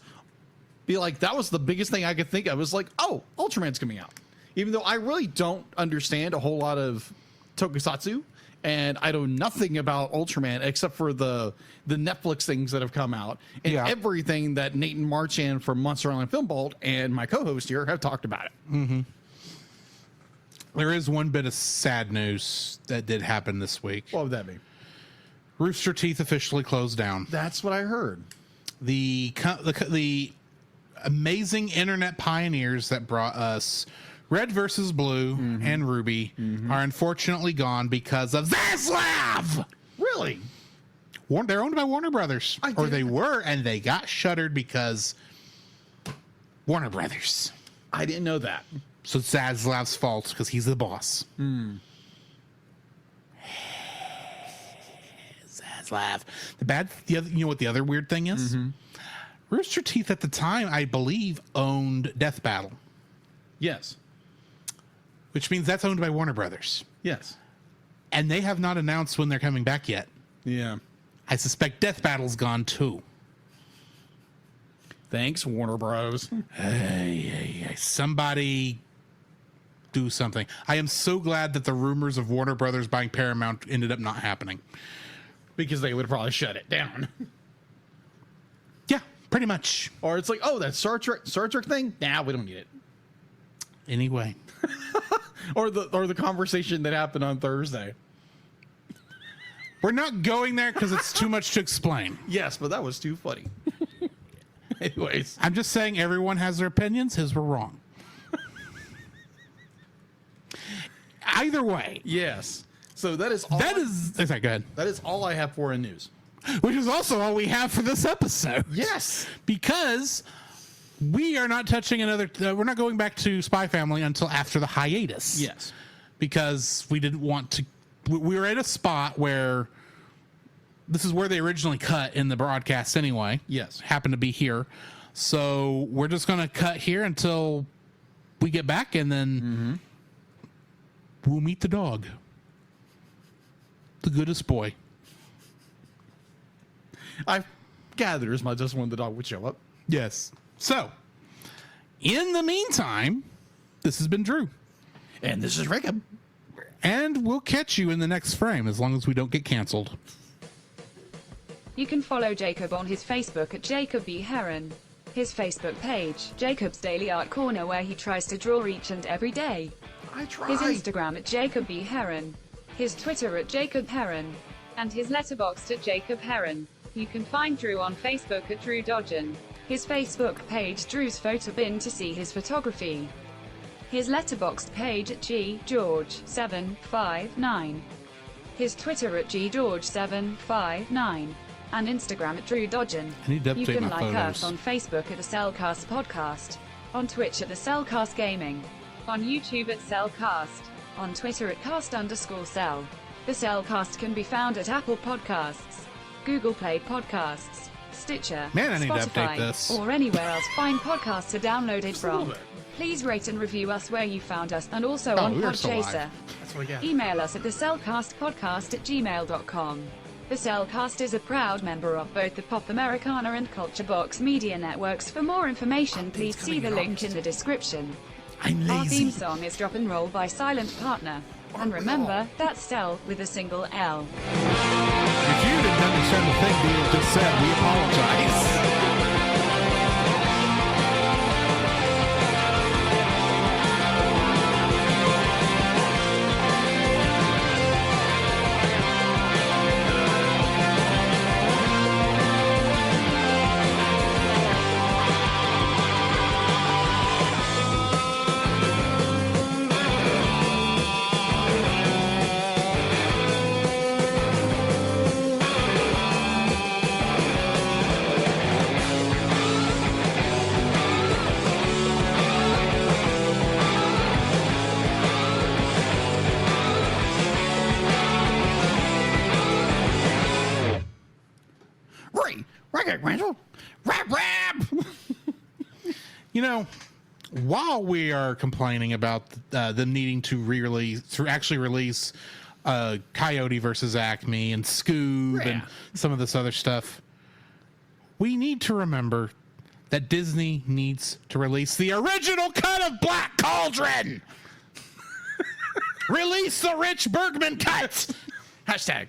the biggest thing I could think of. It was like, oh, Ultraman's coming out. Even though I really don't understand a whole lot of Tokusatsu, and I know nothing about Ultraman except for the Netflix things that have come out and everything that Nathan Marchand from Monster Island Film Vault and my co-host here have talked about it. Mm-hmm. There is one bit of sad news that did happen this week. What would that be? Rooster Teeth officially closed down. That's what I heard. The amazing internet pioneers that brought us Red versus Blue and Ruby are unfortunately gone because of ZASLAV. Really? They're owned by Warner Brothers. Or they were, and they got shuttered because Warner Brothers. I didn't know that. So it's ZASLAV's fault because he's the boss. ZASLAV. You know what the other weird thing is? Rooster Teeth at the time, I believe, owned Death Battle. Yes. Which means that's owned by Warner Brothers. Yes. And they have not announced when they're coming back yet. Yeah. I suspect Death Battle's gone too. Thanks, Warner Bros. Hey, somebody do something. I am so glad that the rumors of Warner Brothers buying Paramount ended up not happening. Because they would probably shut it down. Yeah, pretty much. Or it's like, oh, that Star Trek thing? Nah, we don't need it. Anyway. or the conversation that happened on Thursday. We're not going there because it's too much to explain. Yes, but that was too funny. Anyways. I'm just saying everyone has their opinions. His were wrong. Either way. Yes. So that is all. Sorry, go ahead. That is all I have for in news. Which is also all we have for this episode. Yes. Because we are not touching we're not going back to Spy Family until after the hiatus. Yes. Because we didn't want to. We were at a spot where this is where they originally cut in the broadcast anyway. Yes. Happened to be here. So we're just going to cut here until we get back, and then we'll meet the dog. The goodest boy. I gathered as much as when the dog would show up. Yes. So, in the meantime, this has been Drew. And this is Jacob. And we'll catch you in the next frame as long as we don't get canceled. You can follow Jacob on his Facebook at Jacob B. Heron. His Facebook page, Jacob's Daily Art Corner, where he tries to draw each and every day. I try. His Instagram at Jacob B. Heron. His Twitter at Jacob Heron. And his Letterboxd at Jacob Heron. You can find Drew on Facebook at Drew Dodgen. His Facebook page Drew's Photo Bin to see his photography. His Letterboxd page at ggeorge759. His Twitter at ggeorge759. And Instagram at Drew Dodgen. I need to You update can my like photos. us on Facebook at the Cellcast Podcast. On Twitch at the Cellcast Gaming. On YouTube at Cellcast. On Twitter at cast_cell. The Cellcast can be found at Apple Podcasts, Google Play Podcasts, Stitcher, Man, I need to Spotify, update this. or anywhere else fine podcasts are downloaded from. Please rate and review us where you found us, and also on we are still live. Podchaser. That's what we got. Email us at thecellcastpodcast@gmail.com. The Cellcast is a proud member of both the Pop Americana and Culture Box media networks. For more information, please see the link in the description. I'm Our theme lazy. song is Drop and Roll by Silent Partner. And remember, that's Cell with a single L. If you didn't understand the thing Dean just said, we apologize. You know, while we are complaining about them needing to release Coyote versus Acme and Scoob and some of this other stuff, we need to remember that Disney needs to release the original cut of Black Cauldron. Release the Rich Bergman cut. Hashtag.